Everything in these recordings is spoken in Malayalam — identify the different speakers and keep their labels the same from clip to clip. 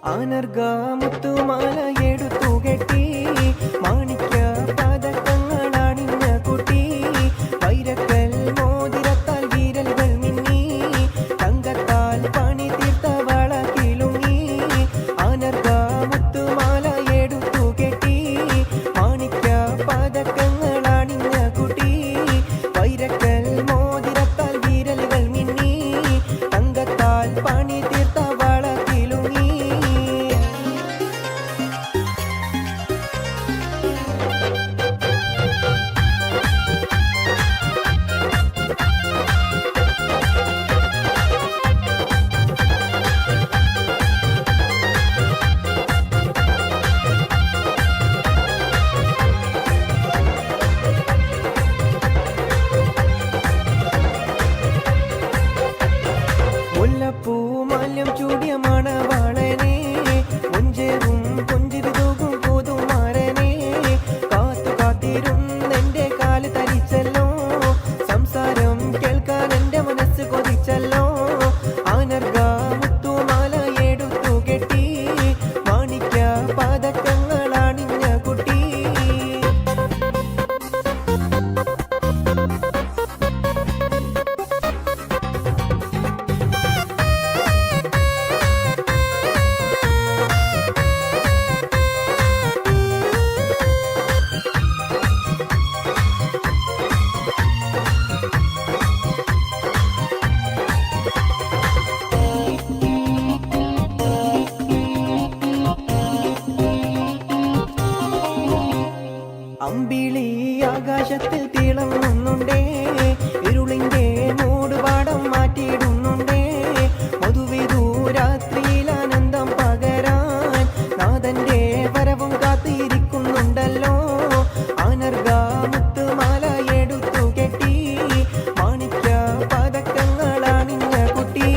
Speaker 1: ആനർഗ മുത്തുമാല എടുത്തു കെട്ടി മാണിക്ക പതക്കങ്ങൾ അണിഞ്ഞ കുട്ടി വൈരക്കൽ മോതിരത്താൽ വിരലുകൾ മിന്നി തങ്കത്താൽ പണി തീർത്ത വള കിലുങ്ങി ആനർഗ മുത്തുമാല എടുത്തു കെട്ടി മാണിക്ക പതക്കങ്ങൾ അണിഞ്ഞ കുട്ടി വൈരക്കൽ മോതിരത്താൽ വിരലുകൾ മിന്നി തങ്കത്താൽ പണി തീർത്ത വള കിലുങ്ങി മുല്ലപ്പൂമാല്യം ചൂടിയ മണവാളനെ കൊഞ്ചേറും കൊഞ്ചിരി തൂകും പുതുമാരനെ കാത്തു കാത്തിരുന്നെന്റെ കാല് തരിച്ചല്ലോ സംസാരം കേൾക്കാൻ എന്റെ മനസ്സ് കൊതിച്ചല്ലോ ആനർഗ മുത്തുമാല എടുത്തു കെട്ടി മാണിക്ക പതക്കങ്ങൾ അണിഞ്ഞ കുട്ടി അമ്പിളി ആകാശത്തിൽ തിളങ്ങുന്നുണ്ടേ ഇരുളിന്റെ മൂടുപാടം മാറ്റിയിടുന്നുണ്ടേ മധുവിധു രാത്രിയിൽ ആനന്ദം പകരാൻ നാഥന്റെ വരവും കാത്തിരിക്കുന്നുണ്ടല്ലോ ആനർഗ മുത്തുമാല എടുത്തു കെട്ടി മാണിക്ക പതക്കങ്ങൾ അണിഞ്ഞ കുട്ടി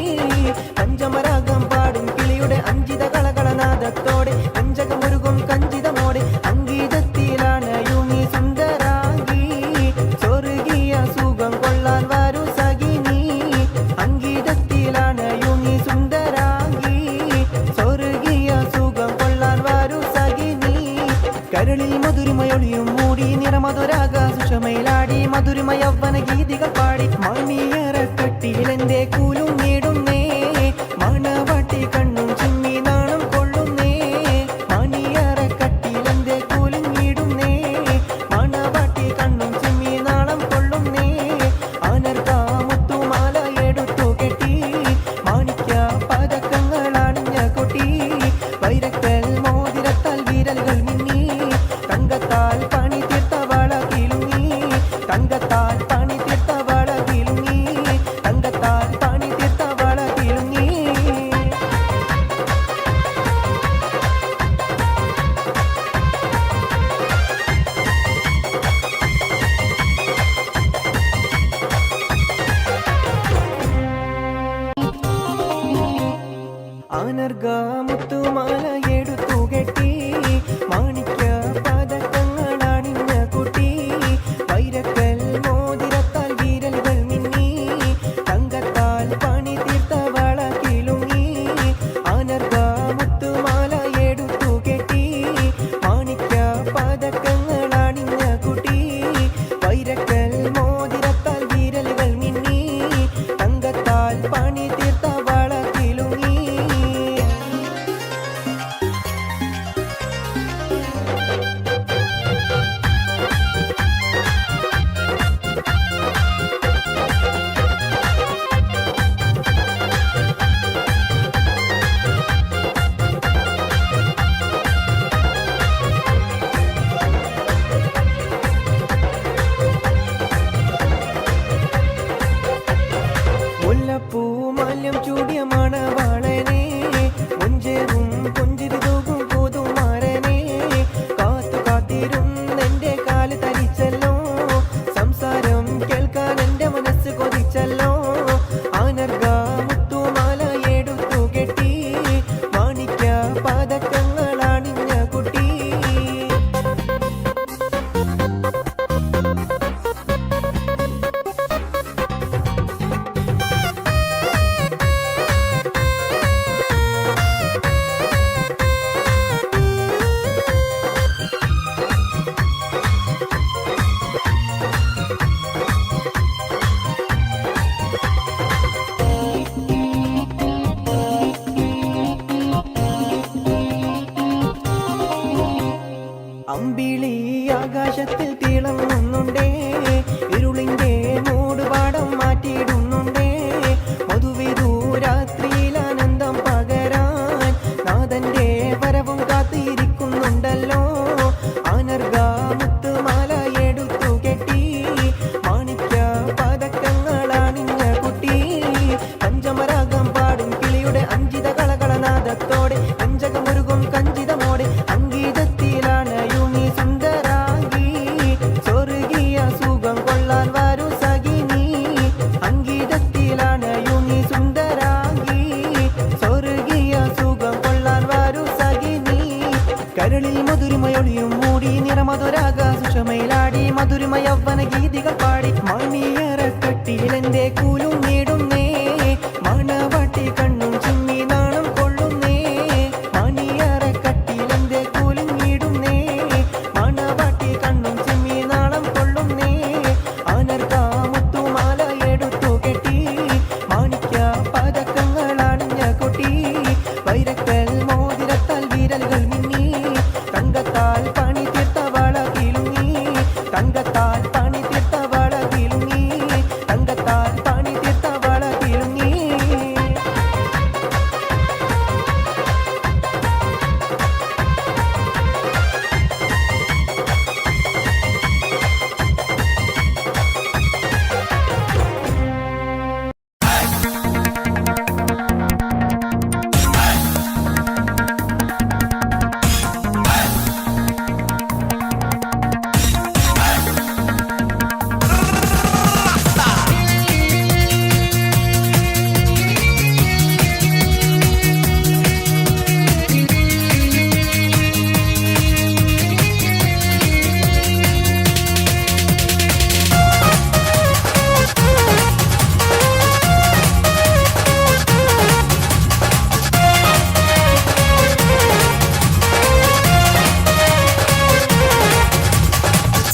Speaker 1: പഞ്ചമരാഗം പാടും കിളിയുടെ അഞ്ചിത കളകളനാദത്തോടെ അഞ്ചകമൊരുകും കഞ്ചിതമോടെ അംഗീതത്തിലാണ് സുന്ദരാംഗി സ്വർഗീയ സുഖം കൊള്ളാൻ വരൂ സഖിനി അംഗീതത്തിലാണ് യുങ്ങി സുന്ദരാംഗി സ്വർഗീയ സുഖം കൊള്ളാൻ വരൂ സഖിനി കരളിൽ മധുരിമയൊളിയും മൂടി നിറമധുരാഗ സുഷമയിലാടി മധുരിമ യൗവന ഗീതികൾ പാടി മണിയറക്കട്ടിയിലെന്റെ കൂലുങ്ങിടുന്നേ മണവാട്ടി കണ്ണും ചിമ്മി നാണം കൊള്ളുന്നേ മണിയറക്കട്ടിയിലെന്റെ കൂലുങ്ങിടുന്നേ മണവാട്ടി കണ്ണും ചിമ്മി നാണം കൊള്ളുന്നേ ആനർഗ മുത്തുമാല എടുത്തു കെട്ടി മാണിക്ക പതക്കങ്ങൾ അണിഞ്ഞ കുട്ടി വൈരക്കൽ മോതിരത്താൽ വിരലുകൾ മിന്നി തങ്കത്താൽ പണി തീർത്ത വള കിലുങ്ങി തങ്കത്താൽ പണി തീർത്ത വള കിലുങ്ങി തങ്കത്താൽ പണി തീർത്ത വള കിലുങ്ങി ആനർഗ മുത്തുമാല എടുത്തു കെട്ടി മാണിക്ക പതക്കങ്ങൾ അണിഞ്ഞ കുട്ടി വൈരക്കൽ മോതിരത്താൽ വിരലുകൾ മിന്നി തങ്കത്താൽ പണി തീർത്ത വള കിലുങ്ങി ആനർഗ മുത്തുമാല എടുത്തു കെട്ടി മാണിക്ക പതക്കങ്ങൾ അണിഞ്ഞ കുട്ടി വൈരക്കൽ മോതിരത്താൽ വിരലുകൾ മിന്നി തങ്കത്താൽ പണി തീർത്ത വള കിലുങ്ങി ആകാശത്തിൽ തിളങ്ങുന്നുണ്ടേ, ഇരുളിന്റെ മൂടുപാടം മാറ്റിയിടുന്നുണ്ടേ. മധുവിധൂരാത്രിയിൽ ആനന്ദം പകരാൻ നാഥന്റെ വരവും കാത്തിരിക്കുന്നുണ്ടല്ലോ. അനർഘ മുത്തുമാല എടുത്തു കെട്ടി മാണിക്യ പതക്കങ്ങൾ അണിഞ്ഞ കുട്ടി, പഞ്ചമരാഗം പാടും കിളിയുടെ അഞ്ചിത കളകളനാദത്തോടെ പഞ്ചകമുരുകും കഞ്ചിതമോടെ അംഗീതത്തിലാണ് യുമി സുന്ദരാംഗി. സ്വർഗീയ സുഖം കൊള്ളാൻ വരൂ സഖിനി, അംഗീതത്തിലാണ് യുമി സുന്ദരാംഗി. സ്വർഗീയ സുഖം കൊള്ളാൻ വരൂ സഖിനി. കരളിൽ മധുരിമയൊളിയും മൂടി നിറമധുരാഗ സുഷമയിലാടി മധുരിമ യൗവന ഗീതികൾ പാടി മണിയറക്കട്ടിലെന്റെ കൂലും നേടുന്നേ. മണവാട്ടി കണ്ണും ചിമ്മി നാണം കൊള്ളുന്നേ, മണിയറക്കട്ടിലെന്റെ കൂലും നേടുന്നേ. മണവാട്ടി കണ്ണും ചിമ്മി നാണം കൊള്ളുന്നേ. അനർഘ മുത്തുമാല എടുത്തു കെട്ടി മാണിക്യ പതക്കങ്ങൾ അണിഞ്ഞ കുട്ടി, വൈരക്കൽ മോതിരത്താൽ വിരലുകൾ മിന്നി തങ്കത്താൽ പണി തീർത്ത വള കിലുങ്ങി, തങ്കത്താൽ പണി തീർത്ത വള കിലുങ്ങി, തങ്കത്താൽ പണി തീർത്ത വള കിലുങ്ങി.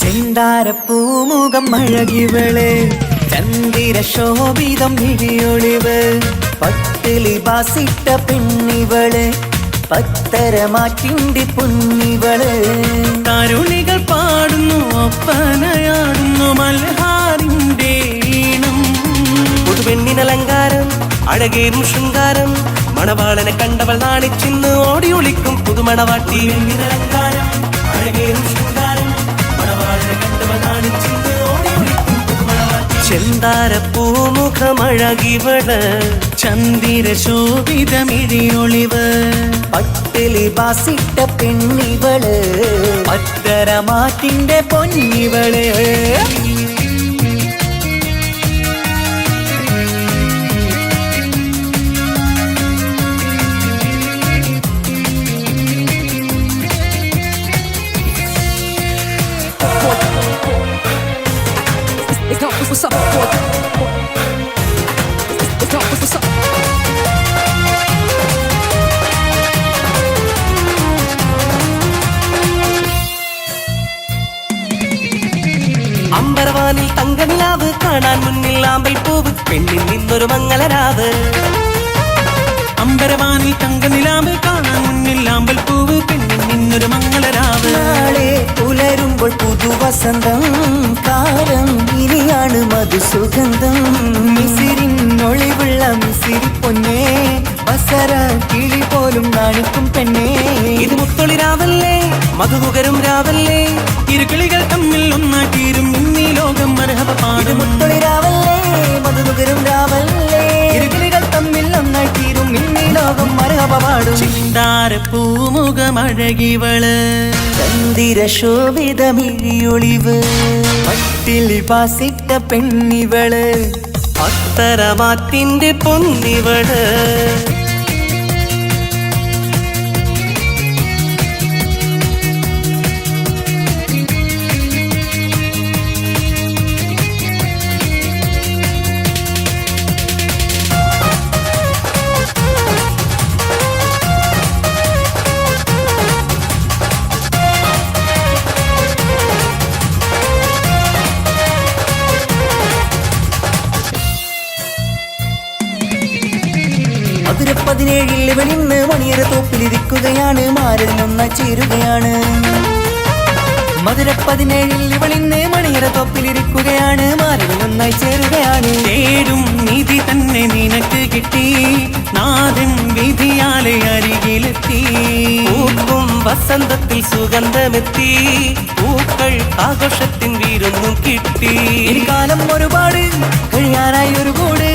Speaker 1: ചെന്താരപ്പൂമുഖം അഴകിവള്, ചന്ദിര ശോഭിതം മിഴിയൊളിവ്, പട്ടിലി ബാസിട്ട പെണ്ണിവള്, പത്തരമാറ്റിന്റെ പൊന്നിവള്.
Speaker 2: തരുണികൾ പാടുന്നു ഒപ്പനയാടുന്നു മൽഹാരിന്റെ ഈണം.
Speaker 3: പുതുപെണ്ണിനലങ്കാരം അഴകേറും ശൃംഗാരം, മണവാളനെ കണ്ടവൾ നാണിച്ചിന്ന് ഓടി ഒളിക്കും പുതുമണവാട്ടി.
Speaker 2: അലങ്കാരം അഴകേറും ശൃംഗാരം, മണവാളനെ കണ്ടവൾ നാണിച്ചിന്ന് ഓടി ഒളിക്കും പുതുമണവാട്ടി.
Speaker 3: ചെന്താരപ്പൂമുഖമഴകിവള്,
Speaker 2: ചന്ദിര ശോഭിതമിഴിയൊളിവ്,
Speaker 1: പട്ടിലി ബാസിട്ട പെണ്ണിവള്,
Speaker 2: പത്തരമാറ്റിന്റെ പൊന്നിവള്.
Speaker 4: It's not what's up. It's not what's up.
Speaker 3: അമ്പരവാനിൽ തങ്കനിലാവ് കാണാൻ മുന്നിൽ ആമ്പൽ പൂവ്, പെണ്ണിൽ നിന്നൊരു മംഗളരാവ്.
Speaker 2: അമ്പരവാനിൽ തങ്കനിലാവ് കാണാൻ മുന്നിൽ ആമ്പൽ പൂവ്, പെണ്ണിൽ നിന്നൊരു മംഗളരാവ്.
Speaker 1: നാളെ പുലരുമ്പോൾ പുതുവസന്തം കാലം, ഇനിയാണ് മധുസുഗന്ധം. മിസിരിനൊളിവുള്ള മിസിരി പൊന്നേ, ബസര കിളി പോലും നാണിക്കും പെണ്ണേ.
Speaker 3: ഇത് മുത്തൊളിരാവല്ലേ മധുകുകരും രാവല്ലേ,
Speaker 2: ഇരുകിളികൾ തമ്മിൽ ഒന്നായിത്തീരും ഇന്നീ ലോകം മരഹബ
Speaker 1: ഇത്
Speaker 2: പാടും.
Speaker 1: മുത്തൊളിരാവല്ലേ മധുനുകരും രാവല്ലേ, ഇരുകിളികൾ തമ്മിൽ ഒന്നായി തീരും ഇന്നീ ലോകം മരഹബ പാടും.
Speaker 2: ചിന്താരപ്പൂമുഖമഴകിവള്,
Speaker 1: ചന്ദിര ശോഭിതമിഴിയൊളിവ്, പട്ടിലി ബാസിട്ട പെണ്ണിവള്,
Speaker 3: പത്തരമാറ്റിന്റെ പൊന്നിവള്.
Speaker 1: മധുര 17 വെളിന്ന് മണിയറ തോപ്പിലിരിക്കുകയാണ്, മാരതിലൊന്നായി ചേരുകയാണ്. മധുര 17 ഇവളിന്ന് മണിയറ തോപ്പിലിരിക്കുകയാണ് മാറിവിൽ ഒന്നായി ചേരുകയാണ്
Speaker 2: തേടും നിധി തന്നെ നിനക്ക് കിട്ടി നാഥൻ വിധിയാലെ അരികിലെത്തി
Speaker 3: പൂക്കും വസന്തത്തിൽ സുഗന്ധമെത്തി പൂക്കൾ ആഘോഷത്തിൻ വീരൊന്നും കിട്ടി
Speaker 1: ഇനി കാലം ഒരുപാട് കഴിയാനായി ഒരു കൂട്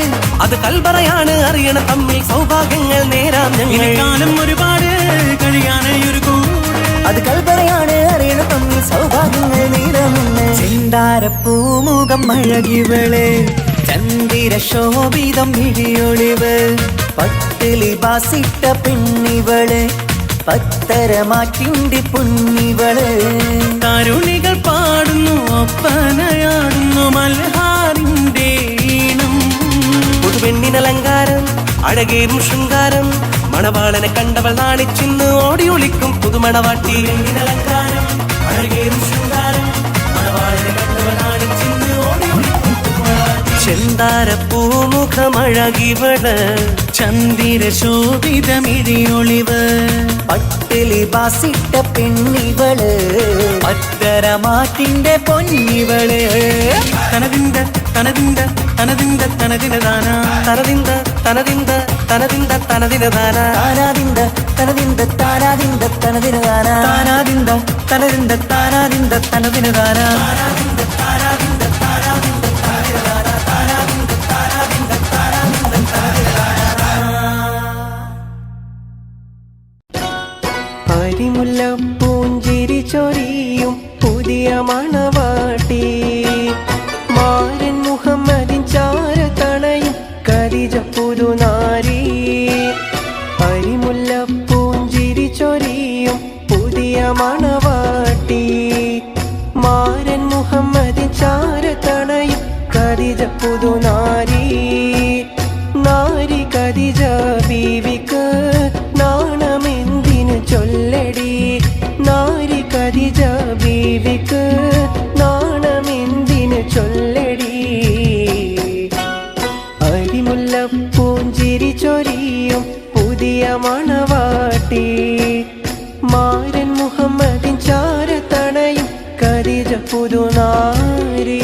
Speaker 3: അത് കൽബറയാണ് അറിയണ തമ്മിൽ സൗഭാഗ്യങ്ങൾ നേരാം
Speaker 2: ഇനി
Speaker 3: ഞങ്ങൾ
Speaker 2: കാലം ഒരുപാട് കഴിയാനായി ഒരു കൂട്
Speaker 1: അത് കൽപ്പറയാണ് അറിയണ തമ്മിൽ സൗഭാഗ്യങ്ങൾ നീരമെന്ന് ചിന്താരപ്പൂമുഖം അഴകിവള് ചന്ദിര ശോഭിതം ഇടിയൊളിവ് പട്ടിലി ബാസിട്ട പെണ്ണിവള് പത്തരമാറ്റിന്റെ പൊന്നിവള്
Speaker 2: തരുണികൾ പാടുന്നു ഒപ്പനയാടുന്നു മൽഹാറിന്റെ ഈണം
Speaker 3: പുതുപെണ്ണിനലങ്കാരം അഴകേറും ശൃംഗാരം മണവാളനെ കണ്ടവൾ നാണിച്ചിന്ന് ഓടി ഒളിക്കും പുതുമണവാട്ടി
Speaker 2: അലങ്കാരം അഴകേറും ശൃംഗാരം മണവാളനെ കണ്ടവൾ നാണിച്ചിന്ന് ഓടി ഒളിക്കും
Speaker 3: ചെന്താരപ്പൂമുഖമഴകിവള്
Speaker 2: ചന്ദിര ശോഭിതമിഴിയൊളിവ്
Speaker 1: പട്ടിലി ബാസിട്ട പെണ്ണിവള് പത്തരമാറ്റിന്റെ പൊന്നിവള്
Speaker 2: തനതിന്ത തനതിന്ത തനതിന്ത തനതിനദാന
Speaker 3: തനതിന്ത തനതിന്ത തനതിന്ത തനതിനദാന
Speaker 1: താനാദിന്ത തനതിന്ത താനാദിന്ത തനതിനദാന താനാദിന്ത തനതിന്ത താനാദിന്ത തനതിനദാന
Speaker 5: അരിമുല്ലപ്പൂഞ്ചിരി ചൊരിയും പുതിയ മണവാട്ടി മാരൻ മുഹമ്മദിൻ ചാരത്തണയും ഖദീജ പുതുനാരി അരിമുല്ലപ്പൂഞ്ചിരി ചൊരിയും പുതിയ മണവാട്ടി മാരൻ മുഹമ്മദിൻ ചാരത്തണയും ഖദീജ പുതുനാരി നാരി ഖദീജ ബീവിക്ക് നാണമെന്തിനു ചൊല്ലടി നാരി ഖദീജ ബീവിക്ക് നാണമെന്തിനു ചൊല്ലടി അരിമുല്ലപ്പൂഞ്ചിരി ചൊരിയും പുതിയ മണവാട്ടി മാരൻ മുഹമ്മദിൻ ചാരത്തണയും ഖദീജ പുതുനാരി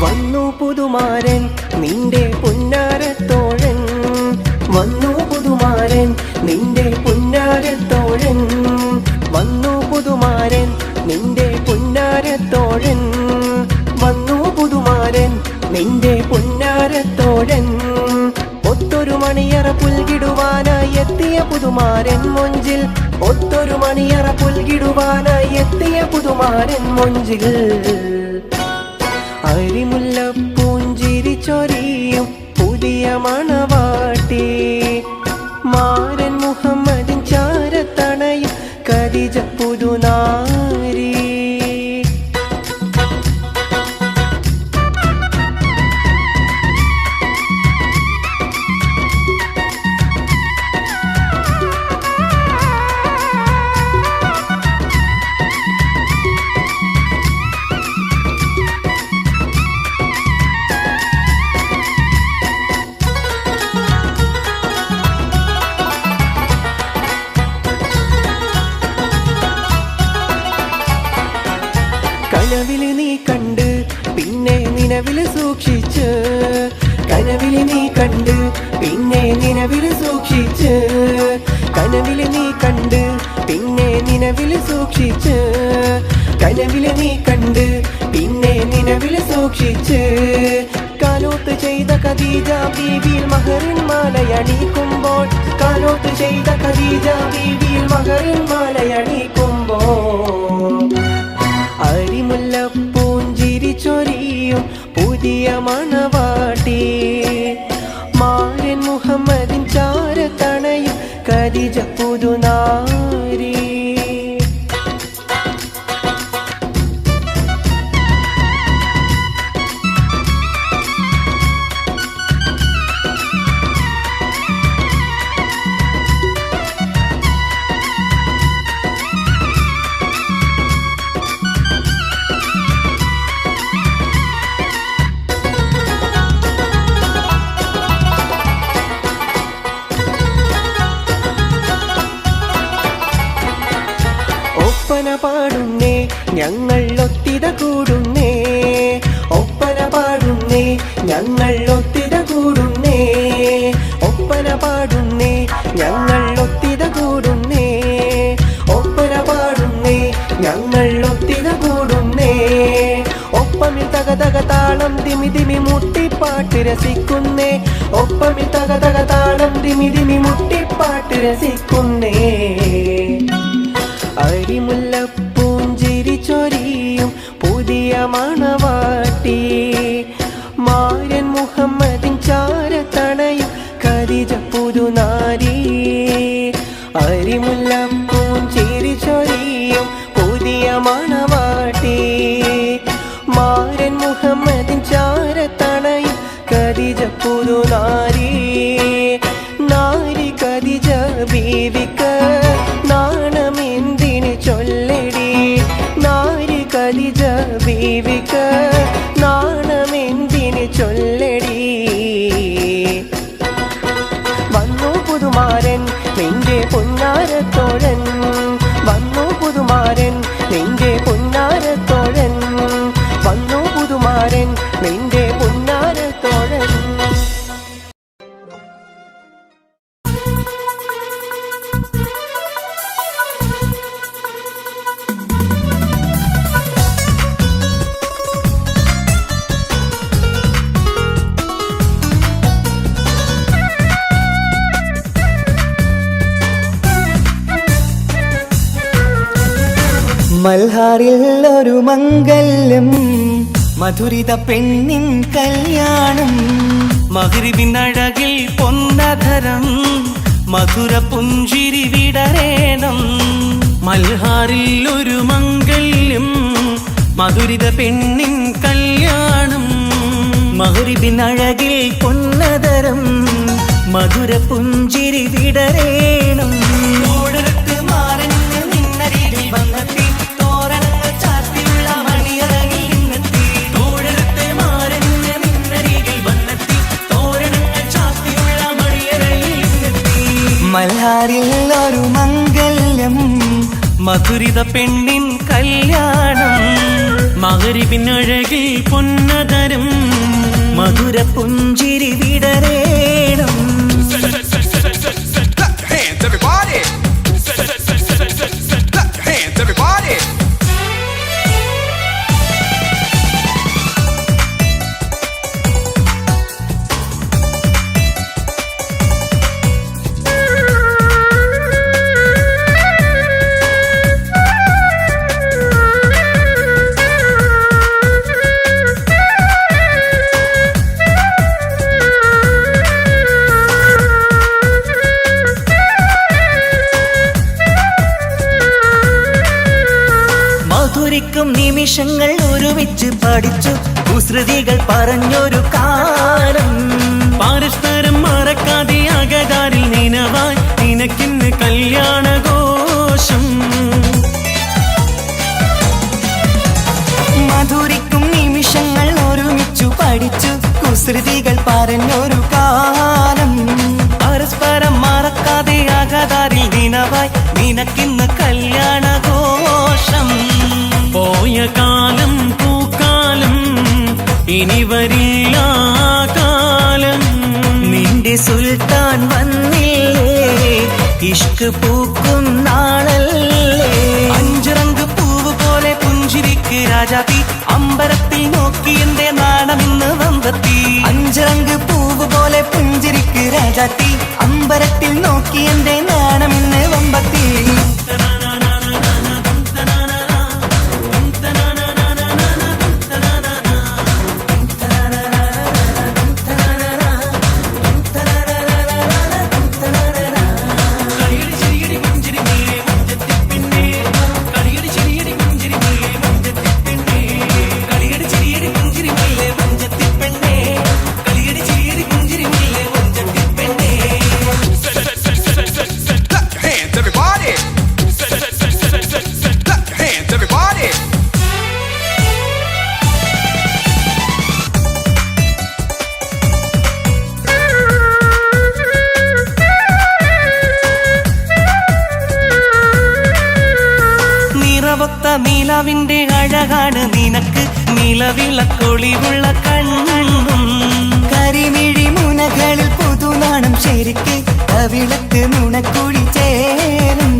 Speaker 5: വന്നു പുതുമാരൻ നിന്റെ പുന്നാരത്തോഴൻ വന്നു പുതുമാരൻ നിന്റെ പുന്നാരത്തോഴൻ വന്നു പുതുമാരൻ നിന്റെ പുന്നാരത്തോഴൻ വന്നു പുതുമാരൻ നിന്റെ പുന്നാരത്തോഴൻ ഒത്തൊരു മണിയറ പുൽകിടുവാനായി എത്തിയ പുതുമാരൻ മൊഞ്ചിൽ ഒത്തൊരു മണിയറ പുൽകിടുവാനായി എത്തിയ പുതുമാരൻ മൊഞ്ചിൽ അരിമുല്ലപ്പൂഞ്ചിരി ചൊരിയും പുതിയ മണവാട്ടി മാരൻ മുഹമ്മദിൻ ചാരത്തണയും ഖദീജ പുതുനാരി കനവില് നീ കണ്ട് പിന്നെ നിലവില് സൂക്ഷിച്ച് കനവില് നീ കണ്ട് പിന്നെ നിലവില് സൂക്ഷിച്ച് കനവില് നീ കണ്ട് പിന്നെ നിലവില് സൂക്ഷിച്ച് കനവില് നീ കണ്ട് പിന്നെ നിലവില് സൂക്ഷിച്ച് കാലോത്ത് ചെയ്ത ഖദീജ ബീവിയിൽ മഹറിൻ മാലയണിക്കുമ്പോൾ കാലോത്ത് ചെയ്ത ഖദീജ ബീവിയിൽ മഹറിൻ മാലയണിക്കുമ്പോൾ അരിമുല്ലപ്പൂഞ്ചിരി ചൊരിയും പുതിയ മണവാട്ടി മാരൻ മുഹമ്മദിൻ ചാരത്തണയും ഖദീജ പുതുനാരി പാടുന്നേ ഞങ്ങൾ ഒത്തിത കൂടുന്നേ ഒപ്പന പാടുന്നേ ഞങ്ങൾ ഒത്തിത കൂടുന്നേ ഒപ്പന പാടുന്നേ ഞങ്ങൾ ഒത്തിത കൂടുന്നേ ഒപ്പന പാടുന്നേ ഞങ്ങൾ ഒത്തിത കൂടുന്നേ ഒപ്പമിൽ തക തക താളം ദിമി ദിമി മുട്ടിപ്പാട്ട് രസിക്കുന്നേ ഒപ്പമിൽ തക തക താളം ദിമി ദിമി മുട്ടിപ്പാട്ട് രസിക്കുന്നേ അരിമുല്ലപ്പൂഞ്ചിരി ചൊരിയും പുതിയ മണവാട്ടി മാരൻ മുഹമ്മദിൻ ചാരത്തണയും ഖദീജ പുതുനാരി അരിമുല്ലപ്പൂഞ്ചിരി ചൊരിയും പുതിയ മണവാട്ടി മാരൻ മുഹമ്മദിൻ ചാരത്തണയും ഖദീജ പുതുനാരി നാരി ഖദീജ ബീവിക്ക് നാണമെന്തിന് ചൊല്ലടി നാരി ഖദീജ ബീവിക്ക് നാണമെന്തിന് ചൊല്ലടി വന്നു പുതുമാരൻ നിന്റെ പൊന്നാരത്തോഴൻ വന്നു പുതുമാരൻ നിന്റെ പൊന്നാരത്തോഴൻ വന്നു പുതുമാരൻ നിന്റെ പൊന്നാരത്തോഴൻ
Speaker 1: മൽഹാറിൽ ഒരു മംഗല്യം മധുരിത പെണ്ണിൻ കല്യാണം
Speaker 3: മഗ്രിബിൻ അഴകിൽ പൊന്നധരം മധുര പുഞ്ചിരി വിടരേണം
Speaker 2: മൽഹാറിൽ ഒരു മംഗല്യം മധുരിത പെണ്ണിൻ കല്യാണം
Speaker 1: മഗ്രിബിൻ അഴകിൽ പൊന്നതരം മധുര പുഞ്ചിരി വിടരേണം ഓടരത്ത് മാറന്ന് നിന്നരികിൽ വന്നെത്തി തോരണങ്ങൾ ചാർത്തിയുള്ള മണിയറകിൽ നിന്നെത്തി ഓടരത്ത് മാറന്ന് നിന്നരികിൽ വന്നെത്തി തോരണങ്ങൾ ചാർത്തിയുള്ള മണിയറകിൽ നിന്നെത്തി മൽഹാറിൽ ഒരു മംഗല്യം
Speaker 3: മധുരിത പെണ്ണിൻ കല്യാണം
Speaker 2: മഗ്രിബിൻ അഴകിൽ പൊന്നതരം
Speaker 1: മധുര പുഞ്ചിരി വിടരേണം
Speaker 6: Hands everybody! Hands everybody!
Speaker 1: മധുരിക്കും നിമിഷങ്ങൾ ഒരുമിച്ച് പഠിച്ചു കുസൃതികൾ പറഞ്ഞൊരു കാലം
Speaker 2: പരസ്പരം മറക്കാതെ അകതാരിൽ നിനവായി നിനക്കിന്ന് കല്യാണഘോഷം
Speaker 1: മധുരിക്കും നിമിഷങ്ങൾ ഒരുമിച്ചു പഠിച്ചു കുസൃതികൾ പറഞ്ഞൊരു കാലം
Speaker 3: പരസ്പരം മറക്കാതെ അകതാരിൽ ദിനവായി നിനക്കിന്ന് കല്യാണഘോഷം
Speaker 2: പോയ കാലം പൂക്കാലം ഇനി വരില്ല ആ കാലം
Speaker 1: നിന്റെ സുൽത്താൻ വന്നില്ലേ ഇഷ്ക് പൂക്കും നാളല്ലേ
Speaker 3: അഞ്ചിറങ്ക് പൂവ് പോലെ പുഞ്ചിരിക്ക് രാജാത്തി അമ്പരത്തിൽ നോക്കി എന്റെ നാണമിന്ന് വന്നെത്തി
Speaker 1: അഞ്ചിറങ്ക് പൂവ് പോലെ പുഞ്ചിരിക്ക് രാജാത്തി അമ്പരത്തിൽ നോക്കി എന്റെ നാണമിന്ന് വമ്പത്തി
Speaker 3: നിലാവിന്റെ അഴകാണ് നിനക്ക് നിലവിളക്കൊളിവുള്ള കണ്ണും
Speaker 1: കരിമിഴി മുനകളിൽ പുതുനാണം ശരിക്ക് കവിളത്ത് നുണക്കുഴി ചേരും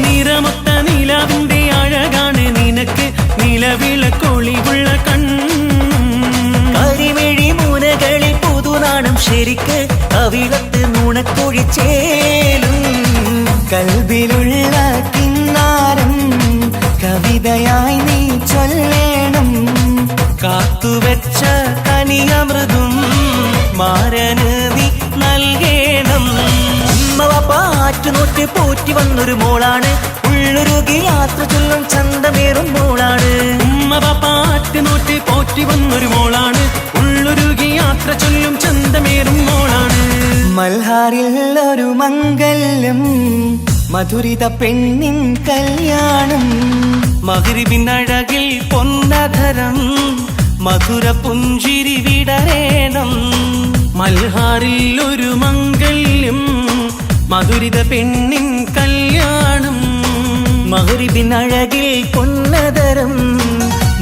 Speaker 2: നിറമൊത്ത നിലാവിന്റെ അഴകാണ് നിനക്ക് നിലവിളക്കൊളിവുള്ള കണ്ണും
Speaker 1: കരിമിഴി മുനകളിൽ പുതുനാണം ശരിക്ക് കവിളത്ത് നുണക്കുഴി ചേരും കൽബിലുള്ള കിന്നാരം കവിതയായി നീ ചൊല്ലേണം
Speaker 3: കാത്തുവെച്ച കനിയമൃതും മാരന് നീ നൽകേണം
Speaker 1: പാറ്റുനോറ്റ് പോറ്റി വന്നൊരു മോളാണ് ഉള്ളൊരുകി യാത്ര ചൊല്ലും ചന്തമേറും മോളാണ്
Speaker 2: പാറ്റുനോറ്റ് പോറ്റി വന്നൊരു മോളാണ് ഉള്ളൊരുകി യാത്ര ചൊല്ലും ചന്തമേറും മോളാണ്
Speaker 1: മൽഹാറിൽ ഒരു മംഗല്യം മധുരിത പെണ്ണിൻ കല്യാണം
Speaker 3: മഗ്രിബിനഴകിൽ പൊന്നധരം മധുര പുഞ്ചിരി വിടരേണം
Speaker 2: മൽഹാറിൽ ഒരു മംഗല്യം മധുരിത പെണ്ണിൻ കല്യാണം
Speaker 1: മഗ്രിബിനഴകിൽ പൊന്നതരം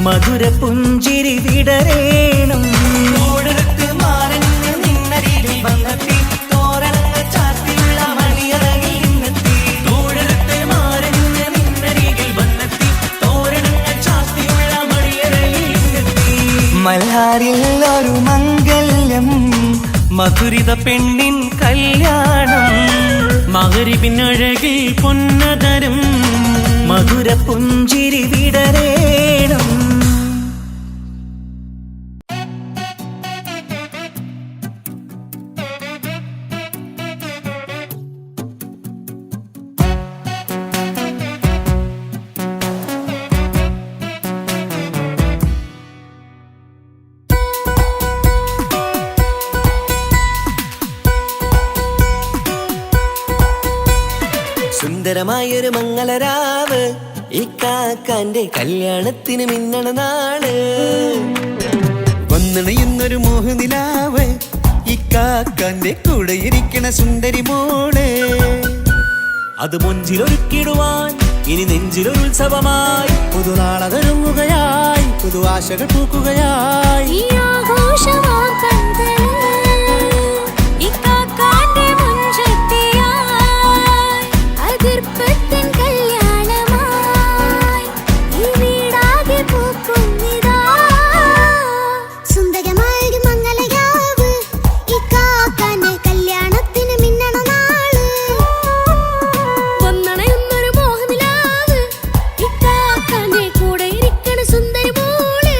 Speaker 1: മധുര പുഞ്ചിരി വിടരേണം ഓടത്ത് മാറഞ്ഞ് നിന്നരികിൽ വന്നെത്തി തോരണങ്ങൾ ചാർത്തിയുള്ള മണിയറകിൽ നിന്നെത്തി ഓടത്ത് മാറഞ്ഞ് നിന്നരികിൽ വന്നെത്തി തോരണങ്ങൾ ചാർത്തിയുള്ള മണിയറകിൽ നിന്നെത്തി മൽഹാറിൽ ഒരു മംഗല്യം
Speaker 3: മധുരിത പെണ്ണിൻ കല്യാണം
Speaker 2: മഗ്രിബിനഴകിൽ പൊന്നതരം
Speaker 1: മധുര പുഞ്ചിരി വിടരേണം സുന്ദരമായൊരു മംഗളരാവ് ഇക്കാക്കാന്റെ കല്യാണത്തിന് മിന്നണ നാള്
Speaker 7: വന്നണയുന്നൊരു മോഹനിലാവ് ഇക്കാക്കാന്റെ കൂടെ ഇരിക്കണ സുന്ദരി മോള്
Speaker 3: അത് മൊഞ്ചിലൊരുക്കിടുവാൻ ഇനി നെഞ്ചിലൊരു ഉത്സവമായി
Speaker 7: പുതുനാളതൊരുങ്ങുകയായി പുതുവാശകൾ പൂക്കുകയായി
Speaker 8: ഈ ആഘോഷമാം കൺകളിൽ ഇക്കാക്കാന്റെ മുൻചെത്തിയായി അതിർപ്പത്തിൻ കല്യാണമായി ഈ വീടാകെ പൂക്കുന്നിതാ സുന്ദരമായൊരു മംഗളരാവ് ഇക്കാക്കാന്റെ കല്യാണത്തിന് മിന്നണ നാള് വന്നണയുന്നൊരു മോഹനിലാവ് ഇക്കാക്കാന്റെ കൂടെ ഇരിക്കണ സുന്ദരി മോള്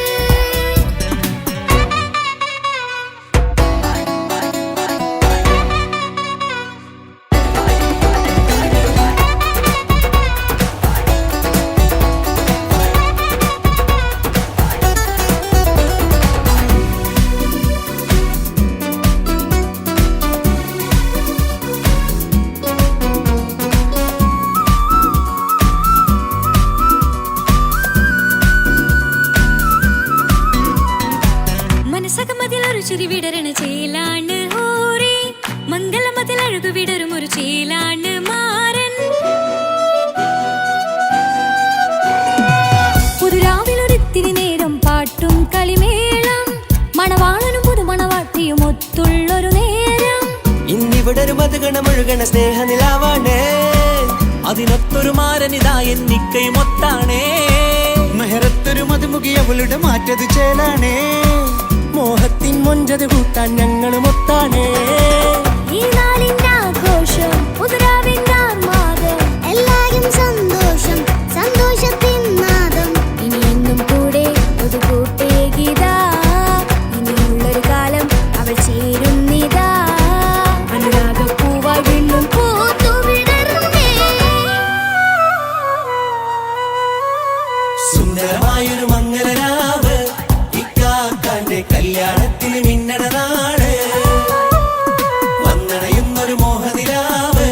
Speaker 8: മനസകമതിലൊരു ചിരി വിടരണ ചേലാണ് ഹോറി മംഗളമതിൽ അഴകു വിടരും ഒരു ചേലാണ് മാരൻ പുതുരാവിലൊരിത്തിരി നേരം പാട്ടും കളിമേളം മണവാളനും പുതുമണവാട്ടിയും ഒത്തുള്ളൊരു നേരം
Speaker 1: ഇന്നിവിടെ ഒരു മധുഗണമൊഴുകണ സ്നേഹനിലാവാണ്
Speaker 3: അതിനൊത്തൊരു മാരനിതാ എന്നിക്കൈ മൊത്താണേ
Speaker 7: മെഹറത്തൊരു മധുമുഖി അവളുടെ മാറ്റത് ചേലാണേ മോഹത്തിൻ മൊഞ്ചത് കൂട്ടാൻ ഞങ്ങളും ഒത്താണേ
Speaker 8: ഈ നാളിന്റെ ആഘോഷം പുതുരാവിന്റെ ആർമാദം എല്ലാരും സന്തോഷം സന്തോഷത്തിൻ നാദം ഇനി എന്നും കൂടെ ഒരു കൂട്ടേകിതാ ഇനിയുള്ളൊരു കാലം അവൾ ചേരുന്നിതാ അനുരാഗപ്പൂവായി വീണ്ടും പൂത്തുവിടരുന്നേ
Speaker 3: സുന്ദരമായൊരു മംഗളരാവ് ഇക്കാക്കാന്റെ കല്യാണത്തിന് മിന്നണ നാള് വന്നണയുന്നൊരു മോഹനിലാവ്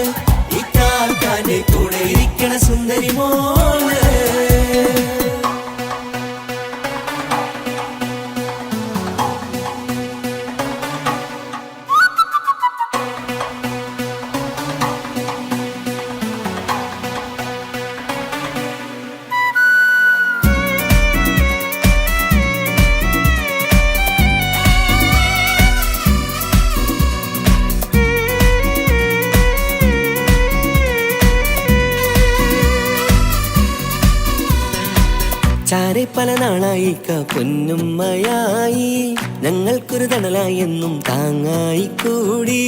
Speaker 3: ഇക്കാക്കാന്റെ കൂടെ ഇരിക്കണ സുന്ദരി മോള് കൂട്ടുകാരെ പല നാളായി പൊന്നുമ്മയായി ഞങ്ങൾക്കൊരു തണലായി എന്നും താങ്ങായി കൂടി.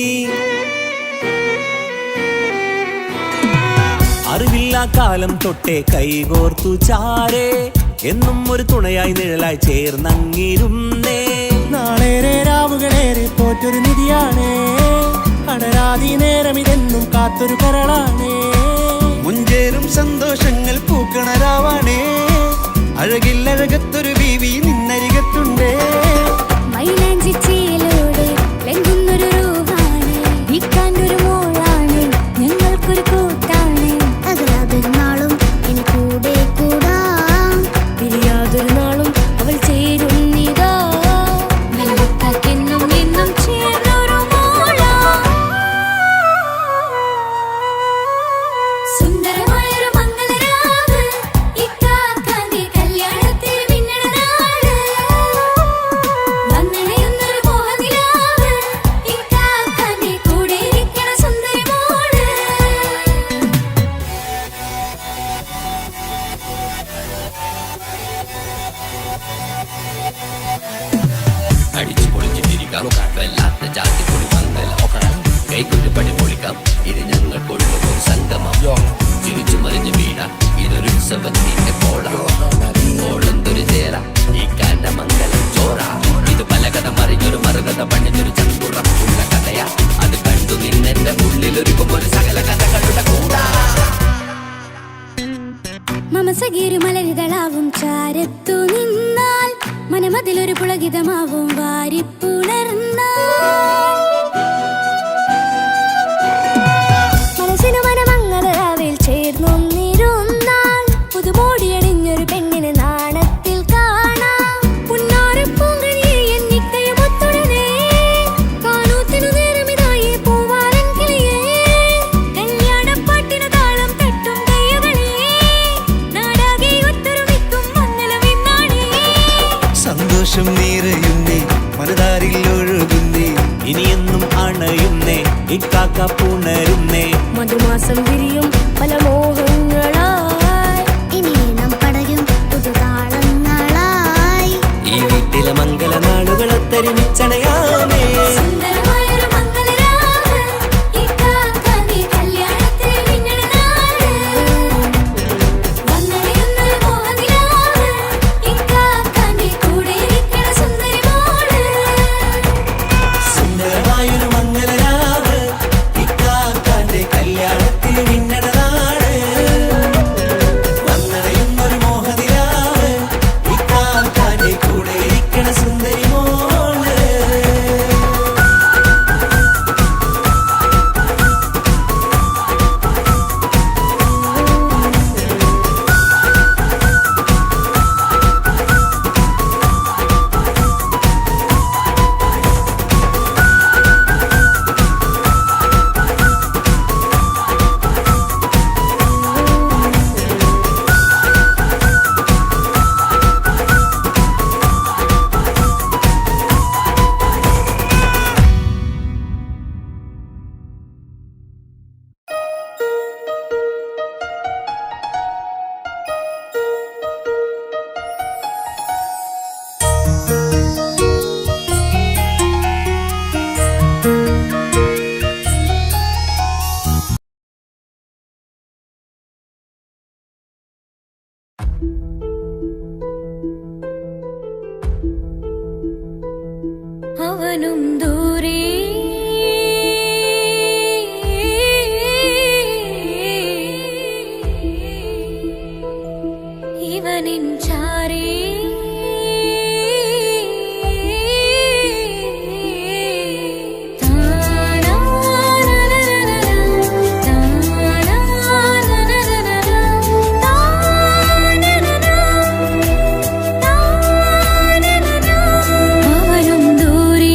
Speaker 2: അറിവില്ല കാലം തൊട്ടേ കൈകോർത്തു ചാരേ എന്നും ഒരു തുണയായി നിഴലായി ചേർന്നങ്ങിരുന്നേ.
Speaker 7: നാളേറെ രാവുകളേറെ പോറ്റൊരു നിധിയാണ്, അടരാതി നേരം ഇതെന്നും കാത്തൊരു കരളാണ്. മുഞ്ചേറും സന്തോഷങ്ങൾ പൂക്കണരാവാണേ, അഴകില്ലഴകത്തൊരു ബീവി നിന്നരികത്തുണ്ടേ.
Speaker 8: മൈലാഞ്ചിച്ചേലോടെ ലംഘുന്നൊരു റൂഹാണ്, വിക്കാനൊരു മോളാണ്, ഞങ്ങൾക്കൊരു കൂട്ടാണ്. അകലാതൊരുനാളും എൻ കൂടെ കൂടാം, പിരിയാതൊരു നാളും അവൾ ചേരുന്നിതാ. എന്നും എന്നും ചേർന്നൊരു മോളാ. സുന്ദരമായൊരു മംഗളരാവ്, ഇക്കാക്കാന്റെ കല്യാണത്തിൽ മിന്നണ നാള്. വന്നണയുന്നൊരു മോഹനിലാവ്, ഇക്കാക്കാന്റെ കൂടെ ഇരിക്കണ സുന്ദരി മോള്.
Speaker 9: അടിച്ചു പൊളിച്ചിട്ടിരിക്കാം, വല്ലാത്ത ജാതി പൊളി മംഗലം. കൈകൊട്ട് പടി പൊളിക്കാം, ഇത് ഞങ്ങൾക്കുള്ള ഒരു സംഗമം. തിരിച്ചു മറിഞ്ഞു വീണ ഇതൊരു ഉത്സവത്തിന്റെ ഓളന്തൊരു ചേര ഈ കാന്റെ മംഗലം ചോറ. ഇത് പലകഥ മറിഞ്ഞൊരു മറുകഥ പണിഞ്ഞൊരു ചങ്കുറപ്പുള്ള കഥയാ. അത് കണ്ടു നിന്നെന്റെ ഉള്ളിലൊരുക്കും ഒരു സകല കഥകളുടെ കൂടാ.
Speaker 8: മമസഗീരു മലരിതളാവും ചാരത്തു നിന്നാൽ, മനമതിലൊരു പുളകിതമാവും വാരിപ്പുണർന്നാൽ. മനസ്സിനു മനമങ്ങതരാവിൽ ചേർന്നൊന്നിരുന്നാൽ, പുതുമോടിയണിഞ്ഞൊരു പെണ്ണിന് നാണത്തിൽ കാണാം. പുന്നാരപ്പൂങ്കണിയെ എന്നിക്കയുമൊത്തുടനെ, കാനൂത്തിനു നേരമിതായി പൂവാലൻ കിളിയേ. കല്യാണപ്പാട്ടിനു താളം തട്ടും കയ്യുകളെ, നാടാകെ ഒത്തൊരുമിക്കും മംഗളമെന്നാണേ.
Speaker 7: സന്തോഷം നിറയുന്നേ, മനതാരിൽ ഒഴുകുന്നേ,
Speaker 2: ഇനിയെന്നും അണയുന്നേ, ഇക്കാക്ക പുണരുന്നേ.
Speaker 8: മധുമാസം വിരിയും പല മോഹങ്ങളായി, ഇനിയും പടരും പുതുതാളങ്ങളായി.
Speaker 3: ഈ വീട്ടിലെ മംഗള നാളുകളൊത്തരിമിച്ചണയാമേ.
Speaker 8: സുന്ദരമായൊരു മംഗളരാവ്, ഇക്കാക്കാന്റെ കല്യാണത്തിൽ മിന്നണ നാള്. വന്നണയുന്നൊരു മോഹനിലാവ്, ഇക്കാക്കാന്റെ കൂടെ ഇരിക്കണ സുന്ദരി മോള്.
Speaker 3: സുന്ദരമായൊരു മംഗളരാവ്, ഇക്കാക്കാന്റെ കല്യാണത്തിൽ മിന്നണ നാട്. വന്നണയുന്നൊരു മോഹനിലാവ്, ഇക്കാക്കാന്റെ കൂടെ ഇരിക്കണ സുന്ദരി മോള്.
Speaker 8: അവനും ദൂരെ ഇവനിൻ ചാരേ. അവനും ദൂരെ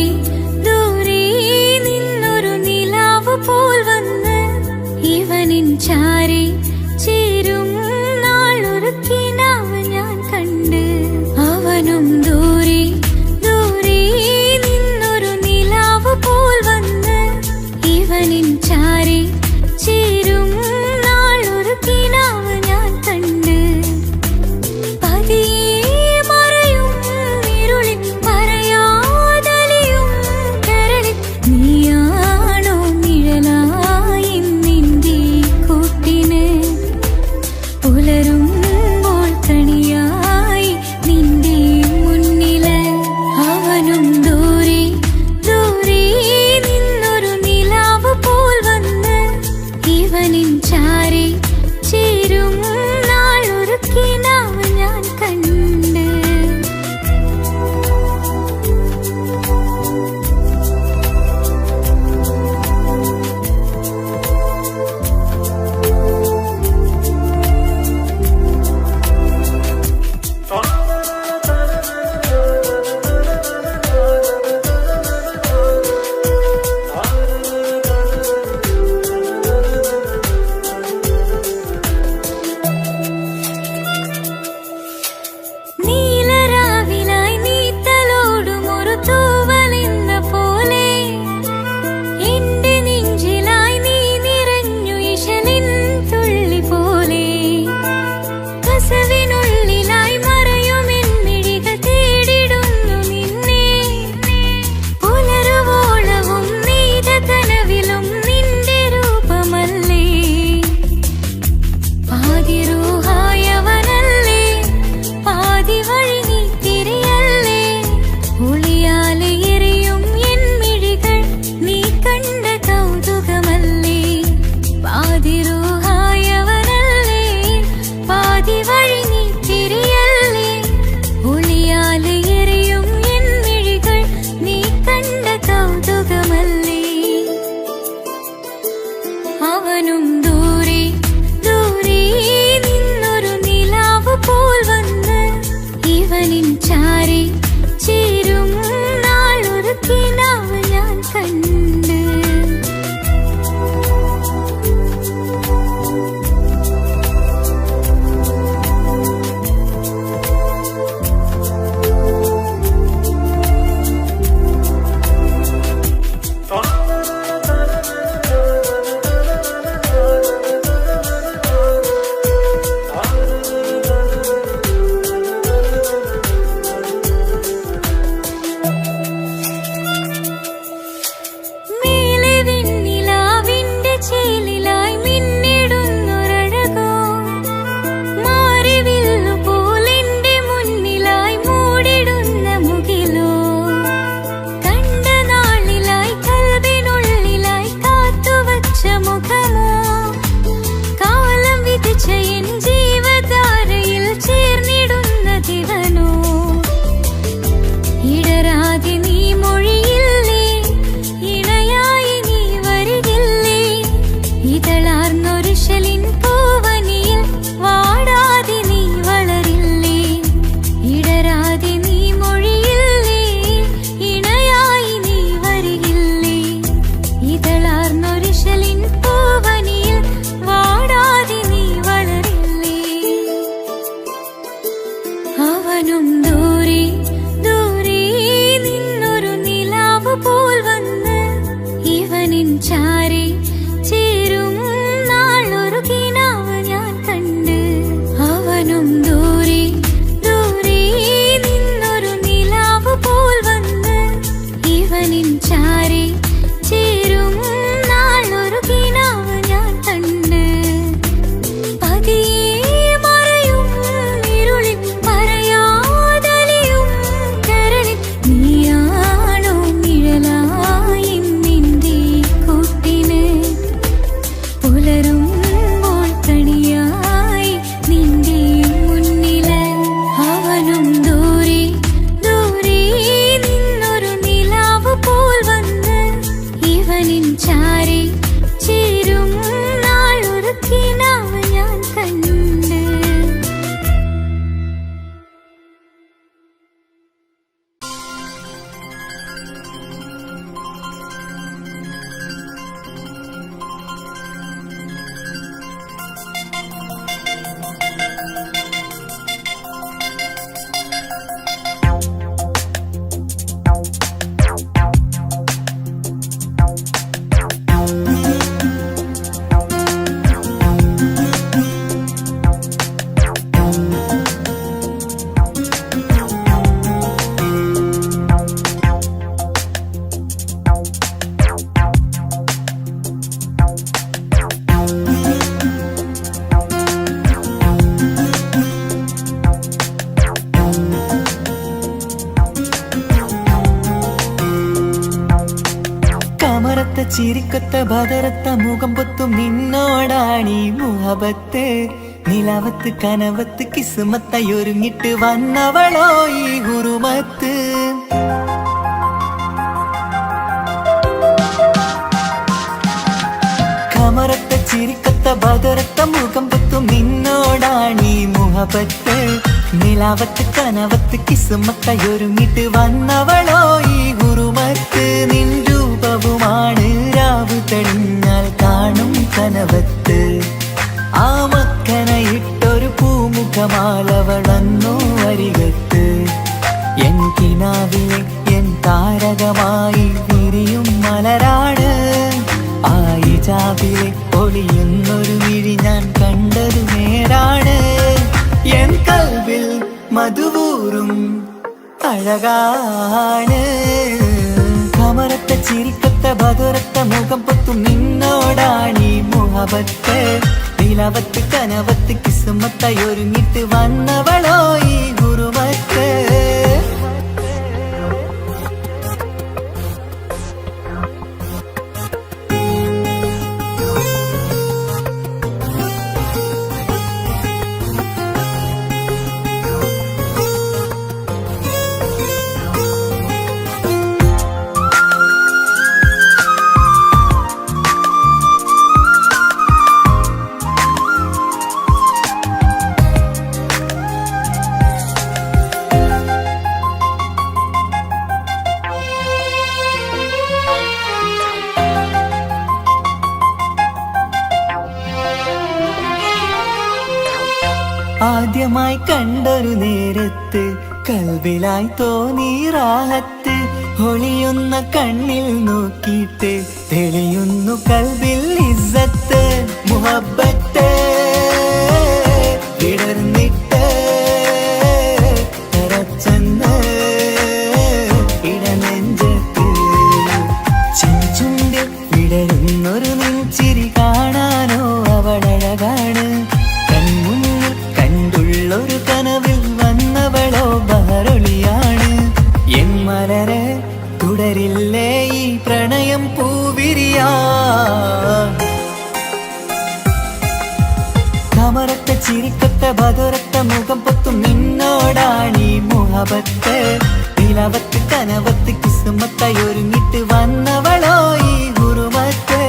Speaker 1: ചിരിക്കൊത്ത ബദറത്ത മുഖം പൊത്തും നിന്നോടാണീ മുഹബത്ത് നിലവത്ത് കനവത്ത് കിസ്മത്തായി ഒരുങ്ങിട്ട് വന്നവളോ ഈ ഹുറുമത്ത് കമറത്ത ചിരിക്കത്ത ബദറത്ത മുഖം പൊത്തും നിന്നോടാണീ മുഹബത്ത് നിലാവത്ത് കനവത്ത് കിസ്മത്തായി ഒരുങ്ങിട്ട് വന്നവളോ ഈ ഹുറുമത്ത് നിൻ രൂപവുമാണ് രാവ് തെളിഞ്ഞാൽ കാണും കനവത്ത് ആ മക്കനയിട്ടൊരു പൂമുഖമാലവളന്നു അരികത്ത് എൻ കിനാവിലെ എൻ താരകമായി വിരിയും മലരാണ് ആ ഇജാബിലെ ഒളിയുന്നൊരു മിഴി ഞാൻ കണ്ടതു നേരാണ് എൻ കൽവിൽ മധുവൂറും അഴകാണ് കമറത്ത ചിരിക്കത്ത ബദറത്ത മുഖം പൊത്തും നിന്നോടാണീ മുഹബത്ത് നിലവത്ത് കനവത്ത് കിസ്മത്തായി ഒരുങ്ങിട്ട് വന്നവളോ ഈ ഹുറുമത്ത് ആദ്യമായി കണ്ടൊരു നേരത്ത് കൽവിലായി തോന്നി റാഹത്ത് ഒളിയുന്ന കണ്ണിൽ നോക്കിയിട്ട് തെളിയുന്നു കൽവിൽ ഇസ്സത്ത് മുഹബ്ബത്ത് വിടർന്നിട്ട് തരച്ചെന്ന് ഇടനെഞ്ചത്ത് ചെഞ്ചുണ്ട് വിടരുന്നൊരു നെഞ്ചിരി കാണാനോ അവളഴകാണ് ഒരു കനവിൽ വന്നവളോ ബഹറൊളിയാണ് എൻ മലരെ തുടരില്ലേ ഈ പ്രണയം പൂവിരിയാ കമറത്ത ചിരിക്കത്ത ബദറത്ത മുഖം പൊത്തും നിന്നോടാണീ മുഹബത്ത് നിലവത്ത് കനവത്ത് കിസ്മത്തായി ഒരുങ്ങിട്ട് വന്നവളോ ഈ ഹുറുമത്ത്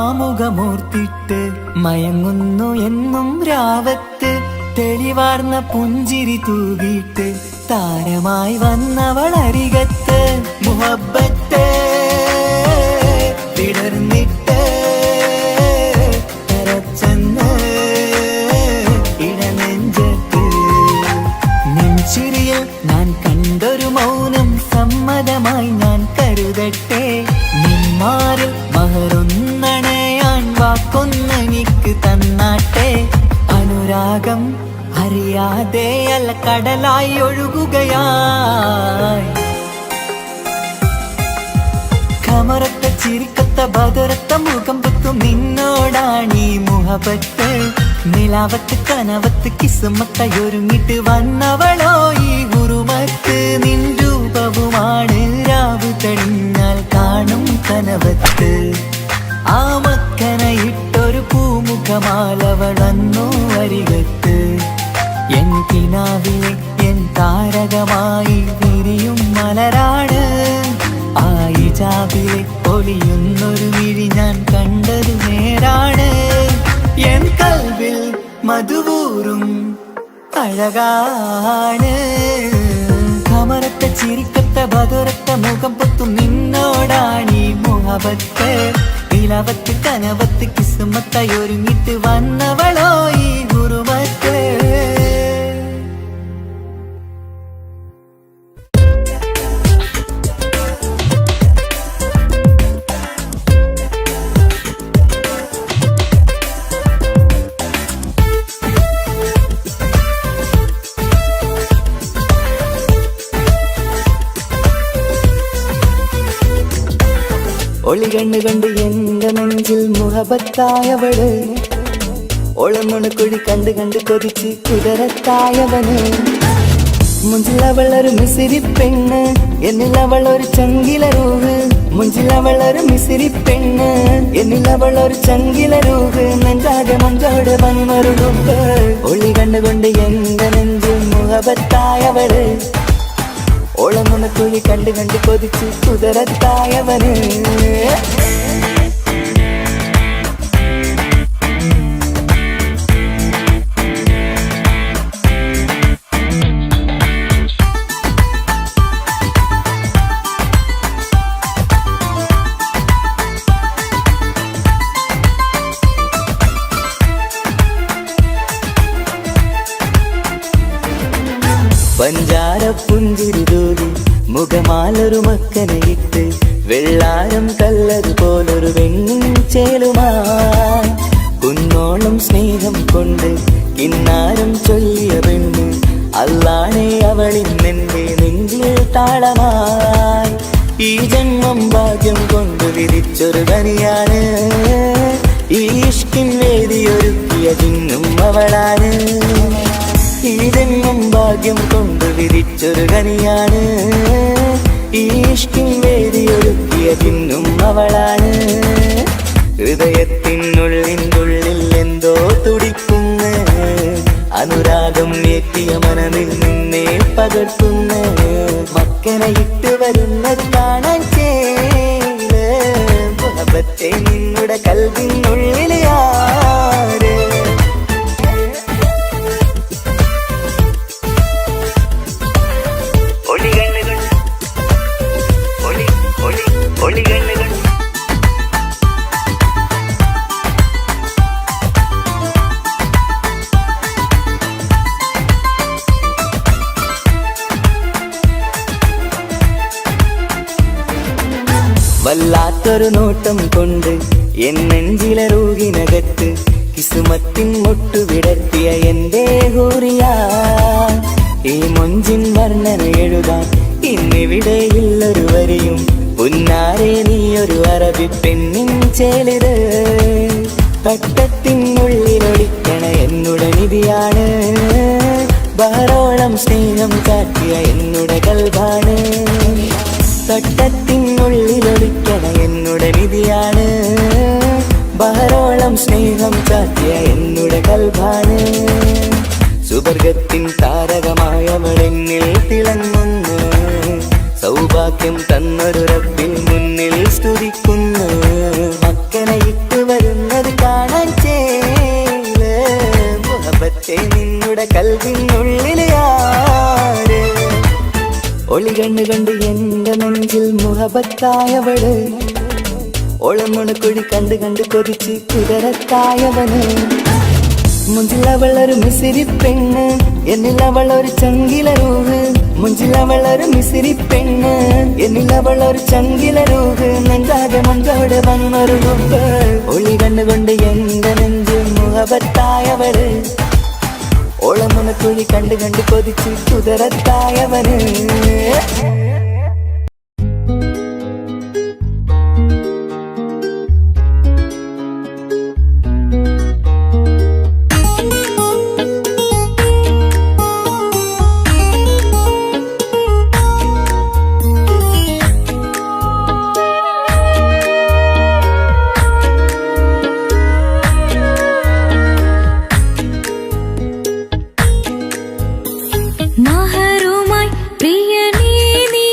Speaker 1: മധുരയ്ക്കുമാമുഖമോർത്തിട്ട് മയങ്ങുന്നു എന്നും രാവത്ത് തെളിവാർന്ന പുഞ്ചിരി തൂകിയിട്ട് താരമായി വന്നവൾ അരികത്ത് മുഹബ്ബത്ത് വിടർന്നിട്ട് തരച്ചെന്ന് ഇടനെഞ്ചത്ത് നെഞ്ചിരിയിൽ ഞാൻ കണ്ടൊരു മൗനം സമ്മതമായി ഞാൻ കരുതട്ടെ നിന്മാരിൽ മഹറൊന്നണയാൻ വാക്കൊന്നെനിക്ക് തന്നാട്ടെ അനുരാഗം അറിയാതെ അല്ല കടലായി ഒഴുകുകയായി കമറത്ത ചിരിക്കത്ത ബദറത്ത മുഖം പൊത്തും നിന്നോടാണീ മുഹബത്ത് നിലാവത്ത് കനവത്ത് കിസ്മത്തായി ഒരുങ്ങിട്ട് വന്നവളോ ഈ ഹുറുമത്ത് നിൻ രൂപവുമാണ് രാവ് തെളിഞ്ഞാൽ കാണും കനവത്ത് ആ മക്കനയിട്ടൊരു പൂമുഖമാലവളന്നു അരികത്ത് എൻ കിനാവിലെ എൻ താരകമായി വിരിയും മലരാണ് ആ ഇജാബിലെ ഒളിയുന്നൊരു മിഴി ഞാൻ കണ്ടതു നേരാണ് എൻ കൽവിൽ മധുവൂറും അഴകാണ് കമറത്ത ചിരിക്കത്ത ബദറത്ത മുഖം പൊത്തും നിന്നോടാണീ മുഹബത്ത് നിലവത്ത് കനവത്ത് കിസ്മത്തായി ഒരുങ്ങിട്ട് വന്നവളോ ഈ ഹുറുമത്ത് ഒളി കണ്ണുകൊണ്ട് എന്റെ നെഞ്ചിൽ മുഹബത്തായവള് ഒളമുണക്കുഴി കണ്ട് കണ്ട് കൊതിച്ച് കുതിരത്തായവന് മുഞ്ചിലവളൊരു മിസിരി പെണ്ണ് എന്നിലവളൊരു ചങ്കില രൂഹ് മുഞ്ചിലവളൊരു മിസിരി പെണ്ണ് എന്നിലവളൊരു ചങ്കില രൂഹ് നെഞ്ചാകെ മഞ്ചോട് വന്നൊരു രൂപ് ഒളി കണ്ണുകൊണ്ട് എന്റെ നെഞ്ചിൽ മുഹബത്തായവള് ഓളമുണക്കുഴി കണ്ട് കണ്ട് കൊതിച്ച് കുതിരത്തായവന് പഞ്ചാര പുഞ്ചിരി തൂകി മുഖമാലൊരു മക്കനയിട്ട് വെള്ളാരം കല്ലതുപോലൊരു വെണ്ണിൻ ചേലുമായി കുന്നോളം സ്നേഹം കൊണ്ട് കിന്നാരം ചൊല്ലിയ പെണ്ണ് അല്ലാണെ അവളിന്നെന്റെ നെഞ്ചിൽ താളമായി ഈ ജന്മം ഭാഗ്യം കൊണ്ട് വിധിച്ചൊരു കനിയാണ് ഈ ഇഷ്കിൻ വേദിയൊരുക്കിയ ചിന്നും അവളാണ് ഈ ജന്മം ഭാഗ്യം കൊണ്ട് വിധിച്ചൊരു കനിയാണ് ഈ ഇഷ്കിൻ വേദിയൊരുക്കിയ ചിന്നും അവളാണ് ഹൃദയത്തിനുള്ളിനുള്ളിൽ എന്തോ തുടിക്കുന്ന അനുരാഗം ഏറ്റിയ മനമിൽ നിന്നെ പകർത്തുന്ന മക്കനെ ഇട്ട് വരുന്നത് കാണാൻ ചേല് മുഹബത്തെ നിന്നുടെ കൽവിനുള്ളിൽ ആര് വല്ലാത്തൊരു നോട്ടം കൊണ്ട് എൻ നെഞ്ചിലെ റൂഹിനകത്ത് കിസുമത്തിൻ മുട്ടു വിടർത്തിയ എന്റെ ഹൂറിയ ഈ മൊഞ്ചിൻ വർണ്ണന എഴുതാൻ ഇന്നിവിടെയുള്ളൊരു വരിയും പുന്നാരെ നീയൊരു അറബി പെണ്ണിൻ ചേലിത് തട്ടത്തിനുള്ളിലൊളിക്കണ എന്നുടെ നിധിയാണ് ബഹറോളം സ്നേഹം കാട്ടിയ എന്നുടെ കൽബാണ് തട്ടത്തിനുള്ളിലൊളിക്കണ എന്നുടെ നിധിയാണ് ബഹറോളം സ്നേഹം കാട്ടിയ എന്നുടെ കൽബാണ് സുവർഗത്തിൻ താരകമായവളെന്നിൽ തിളങ്ങുന്നു സൗഭാഗ്യം തന്നൊരു റബ്ബിൻ മുന്നിൽ സ്തുതിക്കുന്നു മക്കനെ ഇട്ട് വരുന്നത് കാണാൻ ചേല് മുഹബത്തെ നിന്നുടെ കൽവിനുള്ളിൽ ആര് ഒളി കണ്ണു കണ്ട് എന്റെ നെഞ്ചിൽ മുഹബത്തായവള് ഒളമുണക്കുഴി കണ്ട് കണ്ട് കൊതിച്ച് കുതിരത്തായവന് മുഞ്ചിലവളൊരു മിസിരി പെണ്ണ് എന്നിലവളൊരു ചങ്കില രൂഹ് മുഞ്ചിലവളൊരു മിസിരി പെണ്ണ് എന്നിലവളൊരു ചങ്കില രൂഹ് നെഞ്ചാകെ മഞ്ചോട് വന്നൊരു രൂപ് ഒളി കണ്ണുകൊണ്ട് എന്റെ നെഞ്ചിൽ മുഹബത്തായവള് ഓളമുണക്കുഴി കണ്ട് കണ്ട് കൊതിച്ച് കുതിരത്തായവന്
Speaker 8: മഹറുമായി പ്രിയനേ നീ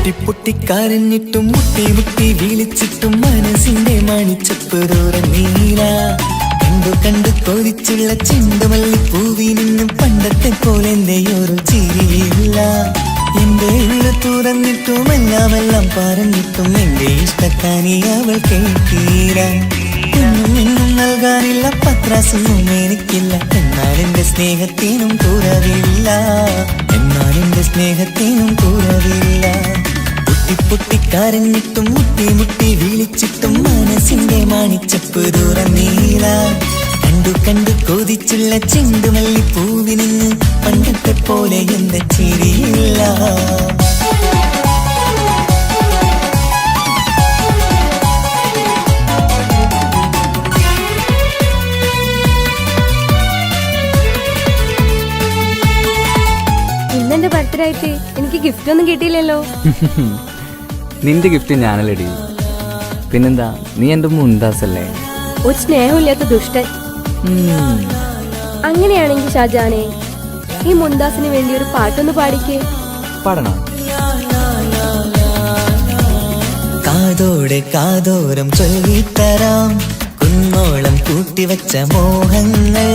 Speaker 1: പൊട്ടിപ്പൊട്ടിക്കരഞ്ഞിട്ടും മുട്ടി മുട്ടി വിളിച്ചിട്ടും മനസ്സിന്റെ മണിച്ചപ്പ് തുറന്നീല. കണ്ടു കണ്ടു കൊതിച്ചുള്ള ചെണ്ടുമല്ലിപ്പൂവി നിന്നും പണ്ടത്തെ പോലെ എന്റെയൊരു ചിരിയില്ല. എന്റെ ഉള്ളു തുറന്നിട്ടും എല്ലാം പറഞ്ഞിട്ടും എന്റെ ഇഷ്ടക്കാനി അവൾ കേട്ടീര. ഒന്നും നൽകാനില്ല, പത്രാസൊന്നും എനിക്കില്ല. എന്നാൽ എന്റെ സ്നേഹത്തിനും കുറവില്ല, എന്നാൽ എന്റെ സ്നേഹത്തിനും കുറവില്ല. പൊട്ടിപ്പൊട്ടിക്കരഞ്ഞിട്ടും മുട്ടി മുട്ടി വിളിച്ചിട്ടും മനസ്സിന്റെ മണിച്ചപ്പ് തുറന്നീല. കണ്ടു കണ്ടു കൊതിച്ചുള്ള ചെണ്ടുമല്ലിപ്പൂവി നിന്ന് പണ്ടത്തെ പോലെ എന്റെ ചിരിയില്ല.
Speaker 10: ഇന്നെന്റെ ബർത്ത്ഡേ ആയിട്ട് എനിക്ക് ഗിഫ്റ്റ് ഒന്നും കിട്ടിയില്ലല്ലോ.
Speaker 11: നിന്റെ ഗിഫ്റ്റ് ഞാനല്ലടി, പിന്നെന്താ, നീ എന്റെ മുന്താസല്ലേ.
Speaker 10: ഒരു സ്നേഹമില്ലാത്ത ദുഷ്ടൻ. അങ്ങനെയാണെങ്കിൽ ഷാജാനെ, ഈ മുന്താസിന് വേണ്ടി ഒരു പാട്ടൊന്ന് പാടിക്കേ.
Speaker 11: പാടണം.
Speaker 1: കാതോടെ കാതോരം ചൊല്ലിത്തരാം കുന്നോളം കൂട്ടിവച്ച മോഹങ്ങൾ.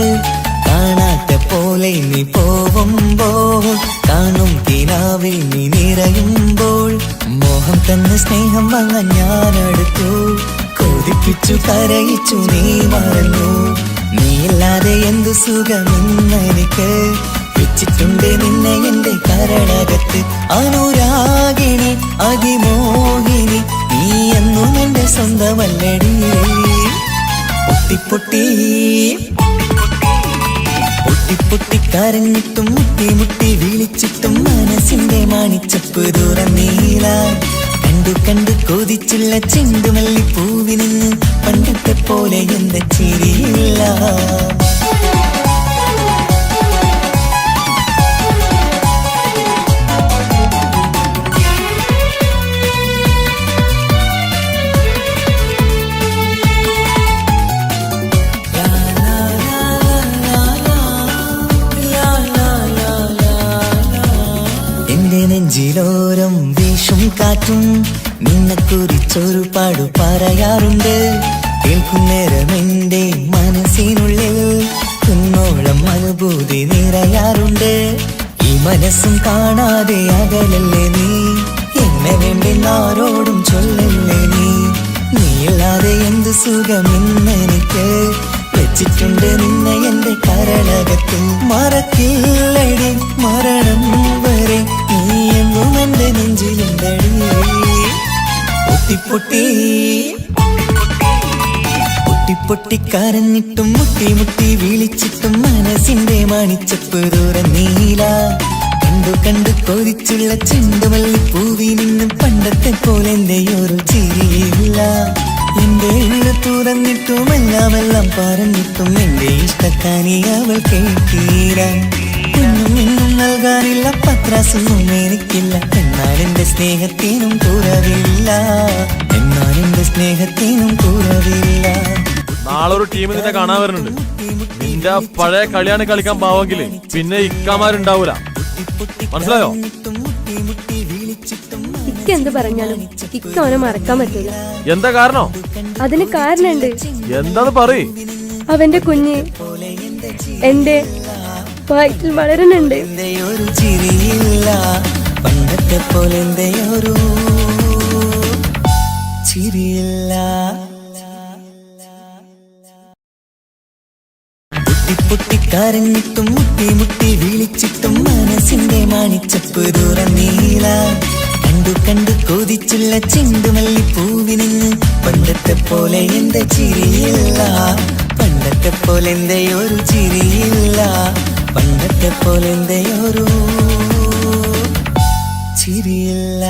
Speaker 1: കാണാത്ത പോലെ നീ പോവുമ്പോൾ, കാണും കിനാവിൽ നീ നിറയുമ്പോൾ, മോഹം തന്ന സ്നേഹം വാങ്ങാൻ ഞാനെടുത്തു. കൊതിപ്പിച്ചു കരയിച്ചു നീ മറന്നു. നീയില്ലാതെ എന്തു സുഖമെന്നെനിക്ക്. വെച്ചിട്ടുണ്ട് നിന്നെ എന്റെ കരളകത്ത്. അനുരാഗിണി അതിമോഹിനി, നീ എന്നും എന്റെ സ്വന്തമല്ലടി. പൊട്ടിപ്പൊട്ടി പൊട്ടിപ്പൊട്ടിക്കരഞ്ഞിട്ടും മുട്ടി മുട്ടി വിളിച്ചിട്ടും മനസ്സിന്റെ മണിച്ചപ്പ് തുറന്നീല. കണ്ടു കണ്ടു കൊതിച്ചുള്ള ചെണ്ടുമല്ലിപ്പൂവി നിന്ന് പണ്ടത്തെ പോലെ എന്റെ ചിരിയില്ല. നെഞ്ചിലോരം വീശും കാറ്റും നിന്നെക്കുറിച്ചൊരു പാടു പറയാറുണ്ട്. കേൾക്കുന്നേരം എന്റെ മനസ്സിനുള്ളിൽ കുന്നോളം അനുഭൂതി നിറയാറുണ്ട്. ഈ മനസ്സും കാണാതെ അകലല്ലേ നീ, എന്നെ വേണ്ടെന്നാരോടും ചൊല്ലല്ലേ നീ. നീയില്ലാതെ എന്ത് സുഖമെന്നെനിക്ക്. വെച്ചിട്ടുണ്ട് നിന്നെ എന്റെ കരളകത്ത്. മറക്കില്ലടി മരണം വരെ, നീ എന്നും എന്റെ നെഞ്ചിലുണ്ടടി. പൊട്ടിപ്പൊട്ടി പൊട്ടിപ്പൊട്ടിക്കരഞ്ഞിട്ടും മുട്ടി മുട്ടി വിളിച്ചിട്ടും മനസ്സിന്റെ മണിച്ചപ്പ് തുറന്നീല. കണ്ടു കണ്ടു കൊതിച്ചുള്ള ചെണ്ടുമല്ലിപ്പൂവി നിന്നും പണ്ടത്തെ പോലെ എന്റെയൊരു ചിരിയില്ല. എന്റെ ഉള്ളു തുറന്നിട്ടും എല്ലാം പറഞ്ഞിട്ടും എന്റെ ഇഷ്ടക്കാനി അവൾ കേട്ടീര. ഒന്നും നൽകാനില്ല, പത്രാസൊന്നും എനിക്കില്ല. എന്നാൽ എന്റെ സ്നേഹത്തിനും കുറവില്ല, എന്നാൽ എന്റെ സ്നേഹത്തിനും കുറവില്ല.
Speaker 12: നാളെ ഒരു ടീം നിന്നെ കാണാൻ വരുന്നുണ്ട്. നിന്റെ പഴയ കളിയാണ് കളിക്കാൻ പാവെങ്കില് പിന്നെ ഇക്കാമാരുണ്ടാവൂല, മനസ്സിലായോ?
Speaker 10: ഇക്ക എന്ത് പറഞ്ഞാലും ഇക്ക അവനെ മറക്കാൻ പറ്റൂല.
Speaker 12: എന്താ കാരണം?
Speaker 10: അതിന് കാരണമുണ്ട്.
Speaker 12: എന്താന്ന് പറയ്.
Speaker 10: അവന്റെ കുഞ്ഞ് എന്റെ വയറ്റിൽ വളരുന്നുണ്ട്.
Speaker 1: ഒരു ചിരിയില്ല, പണ്ടത്തെ പോലെ എന്റെയൊരു ചിരിയില്ല. പൊട്ടിപ്പൊട്ടിക്കരഞ്ഞിട്ടും മുട്ടി മുട്ടി വിളിച്ചിട്ടും മനസ്സിന്റെ മണിച്ചപ്പ് തുറന്നീല. കണ്ടു കണ്ടു കൊതിച്ചുള്ള ചെണ്ടുമല്ലിപ്പൂവി നിന്ന് പണ്ടത്തെ പോലെ എന്റെ ചിരിയില്ല. പണ്ടത്തെ പോലെ എന്റെയൊരു ചിരിയില്ല, പണ്ടത്തെ പോലെ എന്റെയൊരു ചിരിയില്ല.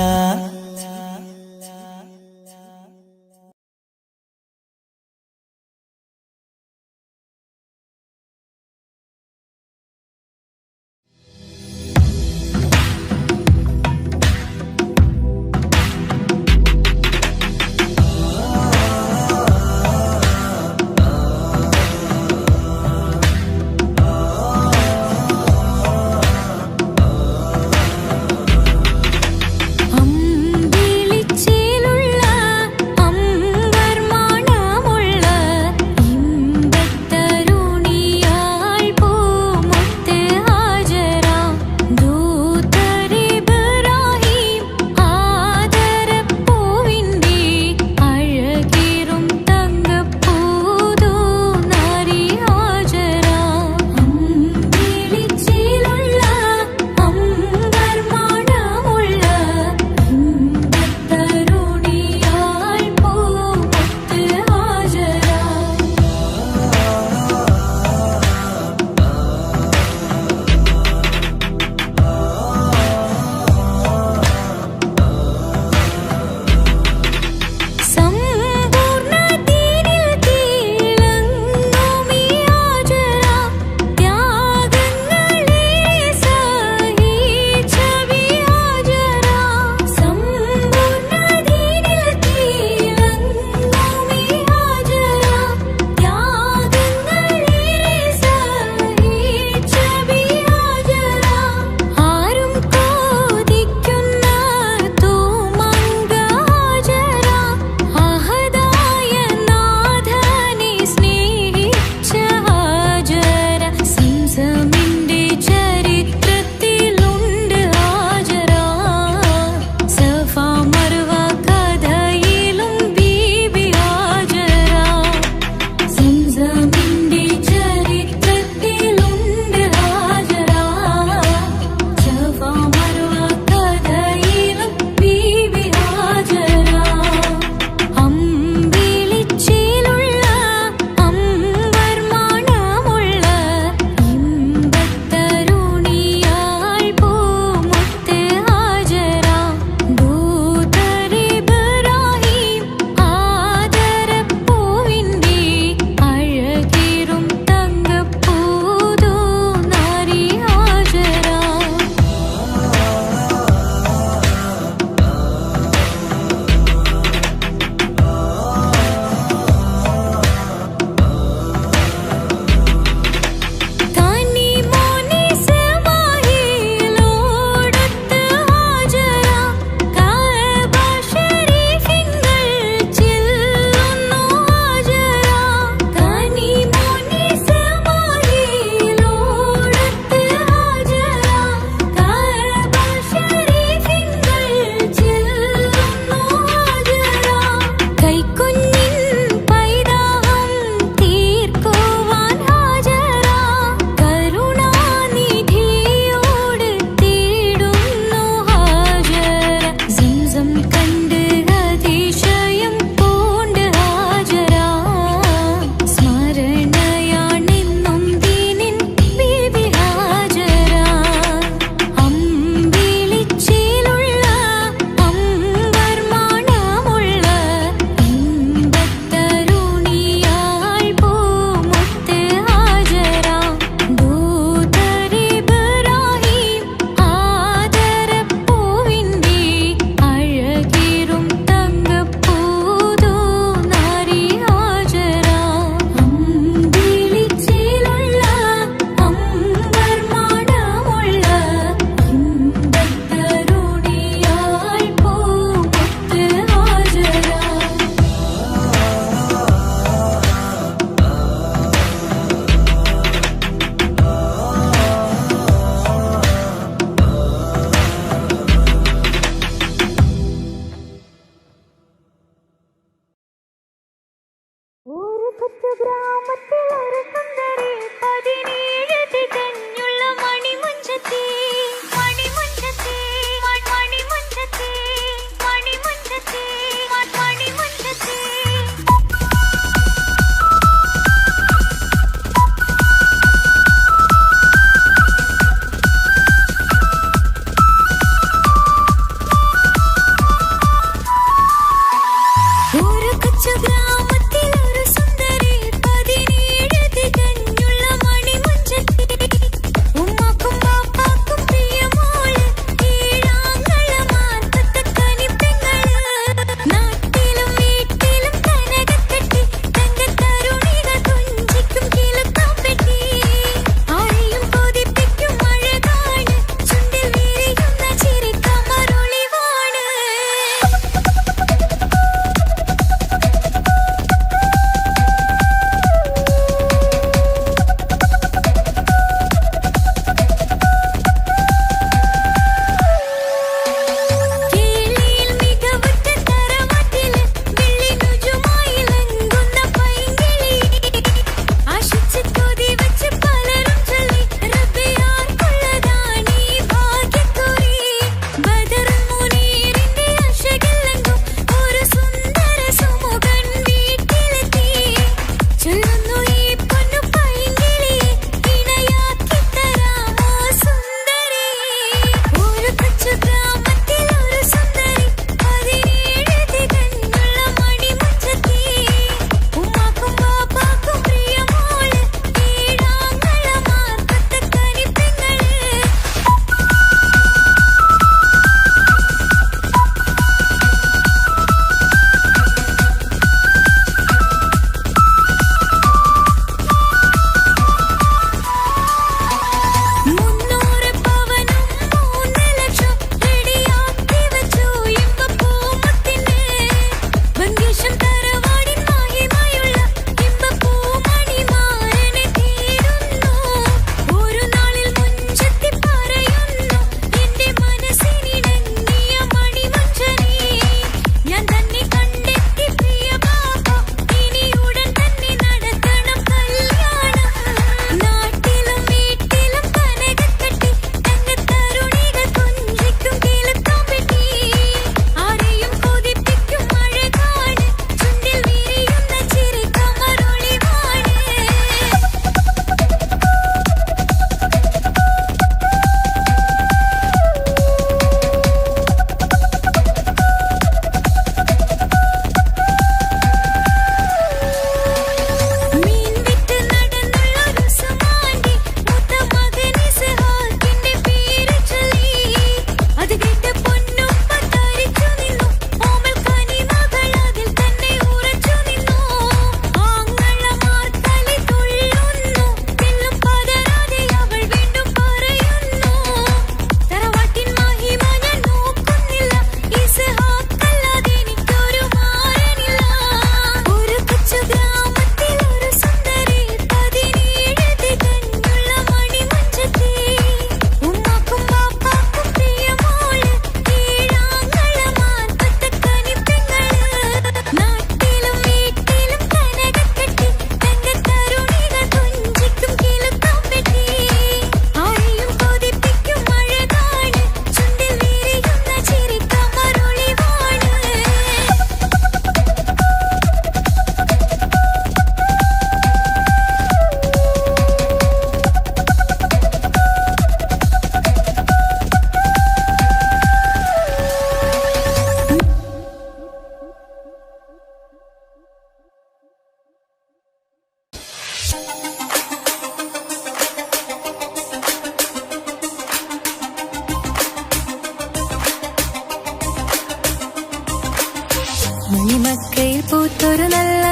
Speaker 8: മണിമക്കയിൽ പൂത്തൊരു നല്ല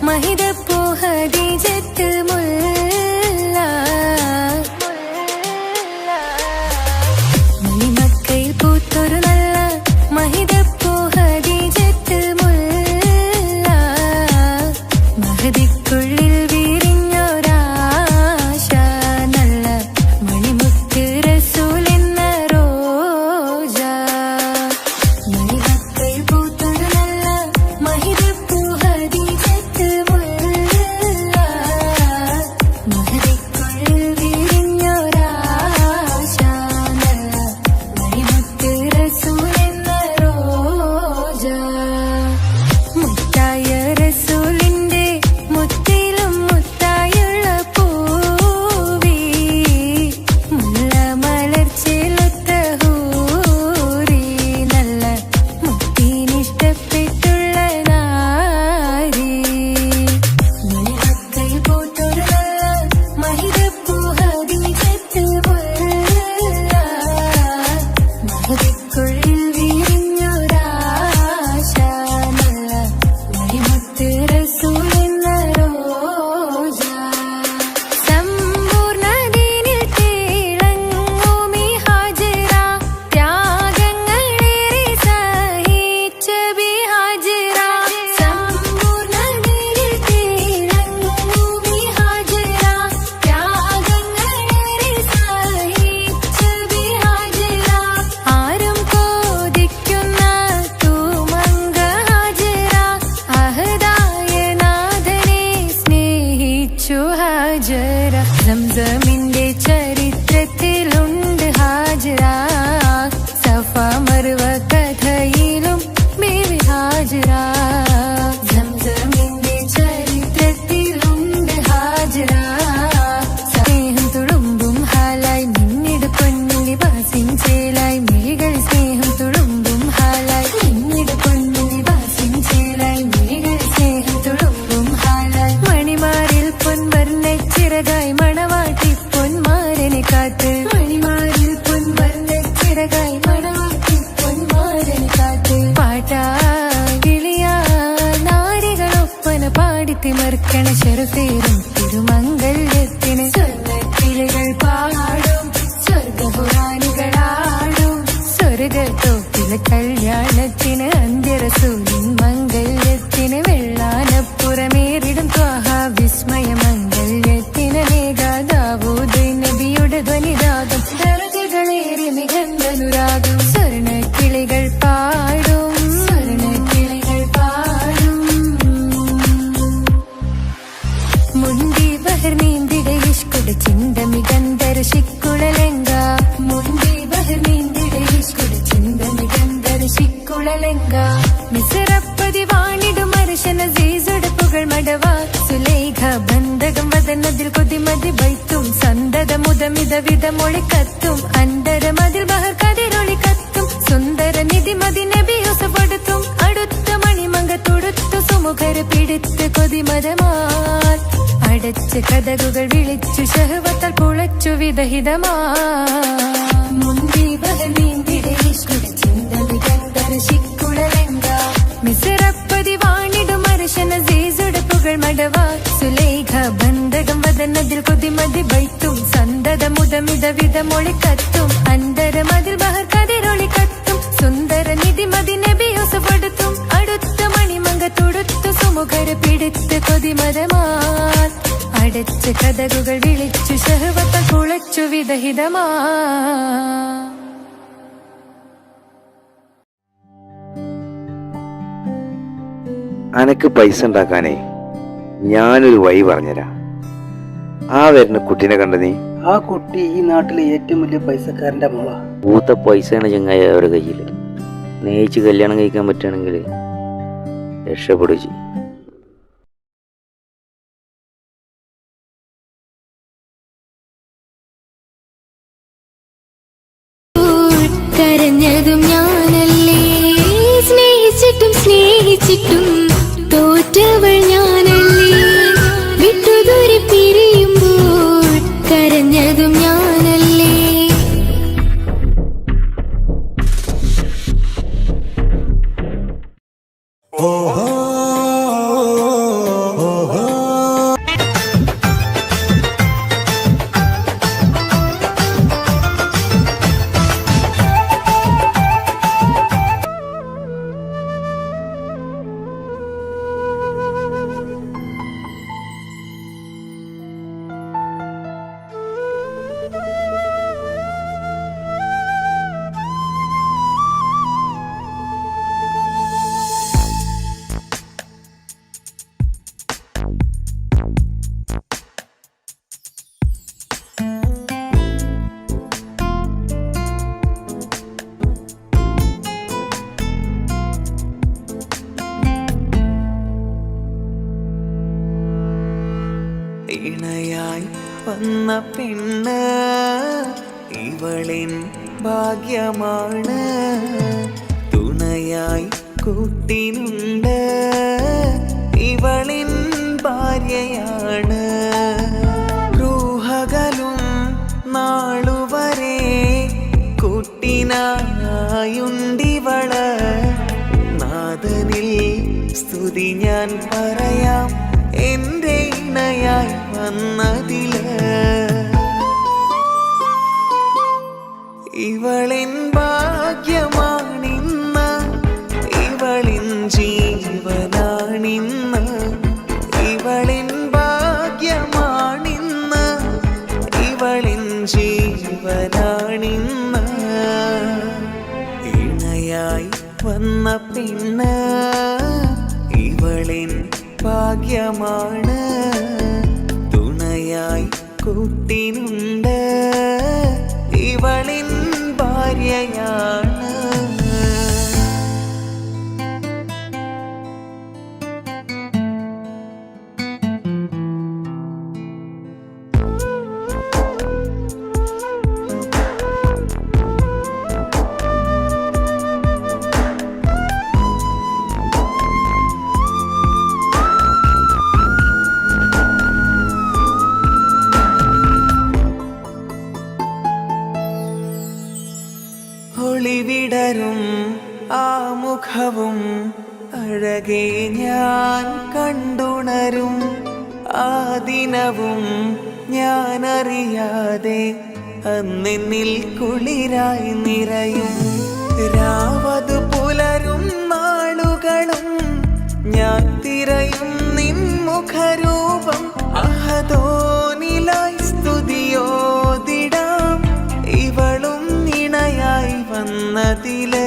Speaker 8: മഹിതപ്പൂ ഹദീജത്ത് മുല്ല. മണിമക്കയിൽ പൂത്തൊരു നല്ല മഹിതപ്പൂ ഹദീജത്ത് മുല്ല. മഹദിക്കുള്ളിൽ വിരിഞ്ഞൊരാശ നല്ല മണിമുത്ത് റസൂൽ എന്ന റോജ. മണിമക്കയിൽ പൂത്തൊരു നല്ല മഹിതപ്പൂ ഹദീജത്ത് മുല്ല. മഹദിക്കുള്ളിൽ വിരിഞ്ഞൊരാശ നല്ല മണിമുത്ത് റസൂൽ എന്ന റോജ. മുത്തായ റസൂലിന്റെ മുത്തിലും മുത്തായുള്ള പൂവി മുല്ല മലർച്ചെലുത്ത ഹൂറി നല്ല മുത്തിനിഷ്ടപ്പെട്ടുള്ള നാരി. മണിമക്കയിൽ പൂത്തൊരു നല്ല മഹിതപ്പൂ ഹദീജത്ത് മുല്ല. മഹദിക്കുള്ളിൽ വിരിഞ്ഞൊരാശ നല്ല മണിമുത്ത് റസൂൽ എന്ന റോജ. സമ്പൂർണ്ണ ദീനിൽ തിളങ്ങുമീ ഹാജറ. ത്യാഗങ്ങളേറെ സഹിച്ച ബി ഹാജറ. സമ്പൂർണ്ണ ദീനിൽ തിളങ്ങുമീ ഹാജറ. ത്യാഗങ്ങളേറെ സഹിച്ച ബി ഹാജറ. ആരും കോതിക്കുന്ന തൂമങ്ക ഹാജറ. അഹദായ നാഥനെ സ്നേഹിച്ചു ഹാജറ. സംസമിന്റെ ചരിത്രത്തിലുണ്ട് ഹാജറ. സഫ മർവ കഥയിലും ബീവി ഹാജറ. സംസമിന്റെ ചരിത്രത്തിലുണ്ട് ഹാജറ. സ്നേഹം തുളുമ്പും ഹാലായി മിന്നിട് പൊന്നിൽ ലിബാസിൻ ചേലായി. മിഴികൾ സ്നേഹം തുളുമ്പും ഹാലായി മിന്നിട് പൊന്നിൽ ലിബാസിൻ ചേലായി. മിഴികൾ സ്നേഹം തുളുമ്പും ഹാലായി. മണിമാരിൽ പൊൻവർണ്ണ ചിറകായി മണവാട്ടി പൊന്മാരനെ കാത്ത്. മണിമാരിൽ പൊൻവർണ്ണ ചിറകായി മണവാട്ടി പൊന്മാരനെ കാത്ത്. പാട്ടായി വിളിയായി നാരികളൊപ്പന പാടിത്തിമർക്കണ ശരഫേറും തിരുമംഗല്യത്തിന്. സ്വർണ്ണക്കിളികൾ പാടും സ്വർഗപുരാണികളാടും സ്വർഗത്തോപ്പിലെ കല്യാണത്തിന്. അന്ത്യറസൂലിൻ മംഗല്യത്തിന്. വെള്ളാനപ്പുറമേറിടും ത്വാഹ വിസ്മയ മംഗല്യത്തിന്. നേകാദാവൂദ് നബിയുടെ ധ്വനിരാഗം ദർജകളേറി മികന്ധനുരാഗം. സ്വർണ്ണക്കിളികൾ പാടും സ്വർണ്ണക്കിളികൾ പാടും. മുണ്ടി ബഹർ നീന്തിട ഇഷ്കുട ചിന്ത മികന്ധര ശിക്കുളലങ്ക. മുണ്ടി ബഹർ നീന്തിട ഇഷ്കുട ചിന്ത മികന്ധര ശിക്കുളലങ്ക. മിസറപ്പതി വാണിടും അർശന സീസുട പുകൾ മടവ. സുലൈഖ ബന്ധകം വദനതിൽ കൊതിമതി ബൈത്തും. സന്തത മുതമിത വിധമൊളി കത്തും. അന്തരമതിൽ ബഹർ കതിരൊളി കത്തും. സുന്ദര നിധിമതി നബി യൂസഫെടുത്തും. അടുത്ത മണിമങ്ക തുടുത്തു സുമുഖർ പിടിത്ത് കൊതിമതമാർ. അടച്ച് കഥകുകൾ വിളിച്ചു ശഹവത്താൽ പുളച്ചു വിദഹിതമാ. മുന്തി ബഹർ നീന്തിട ഇഷ്കുട ചിന്ത മികന്ധര ശിക്കുളലങ്ക. മിസറപ്പതി വാണിടും അർശന സീസുട പുകൾ മടവ. സുലൈഖ ബന്ധകം വദനതിൽ കൊതിമതി ബൈത്തും. സന്തത മുതമിത വിധമൊളി കത്തും. അന്തരമതിൽ ബഹർ കതിരൊളി കത്തും. സുന്ദര നിധിമതി നബി യൂസഫെടുത്തും. അടുത്ത മണിമങ്ക തുടുത്തു സുമുഖർ പിടിത്ത് കൊതിമതമാർ. അടച്ച് കഥകുകൾ വിളിച്ചു ശഹവത്താൽ പുളച്ചു വിദഹിതമാ.
Speaker 13: അനക്ക് പൈസ ഉണ്ടാക്കാനേ ഞാനൊരു വഴി പറഞ്ഞുതരാം. ആ വരുന്ന കുട്ടീനെ കണ്ട നീ?
Speaker 5: ആ കുട്ടി ഈ നാട്ടിലെ ഏറ്റവും വലിയ പൈസക്കാരന്റെ മോളാ.
Speaker 11: പൂത്ത പൈസയാണ് ചങ്ങായ അവരുടെ കയ്യിൽ. സ്നേഹിച്ച് കല്യാണം കഴിക്കാൻ പറ്റുകയാണെങ്കിൽ രക്ഷപ്പെടുക ചെയ്യും.
Speaker 8: കരഞ്ഞതും ഞാനല്ലേ. സ്നേഹിച്ചിട്ടും സ്നേഹിച്ചിട്ടും തോറ്റവൾ ഞാനല്ലേ. വിട്ടുദൂരെ പിരിയുമ്പോൾ കരഞ്ഞതും ഞാനല്ലേ.
Speaker 7: ഓ
Speaker 1: വന്ന പെണ്ണ് ഇവളിൻ ഭാഗ്യമാണ് തുണയായി കൂട്ടിനുണ്ട് ഇവളിൻ ഭാര്യയാണ് റൂഹകലും നാളുവരെ കൂട്ടിനായുണ്ടിവള് നാദനിൽ സ്തുതി ഞാൻ പറയാം എൻ്റെ ഇണയായി വന്നതില് ഇവളിൻ ഭാഗ്യമാണിന്ന് ഇവളിൻ ജീവനാണിന്ന് ഇവളിൻ ഭാഗ്യമാണിന്ന് ഇവളിൻ ജീവനാണിന്ന് ഇണയായി വന്ന പെണ്ണ് ഇവളിൻ ഭാഗ്യമാണ് തുണയായി കൂട്ടിനുണ്ട് ഇവളിൻ ഭാര്യയാണ് ഒളിവിടരും ആ മുഖവും അഴകെ ഞാൻ കണ്ടുണരും ആ ദിനവും ഞാനറിയാതെ അന്നെന്നിൽ കുളിരായി നിറയും രാവതു പുലരും നാളുകളും ഞാൻ തിരയും നിൻ മുഖരൂപം അഹദോനിലായി സ്തുതിയോതിടാം ഇവളും ഇണയായി വന്നതില്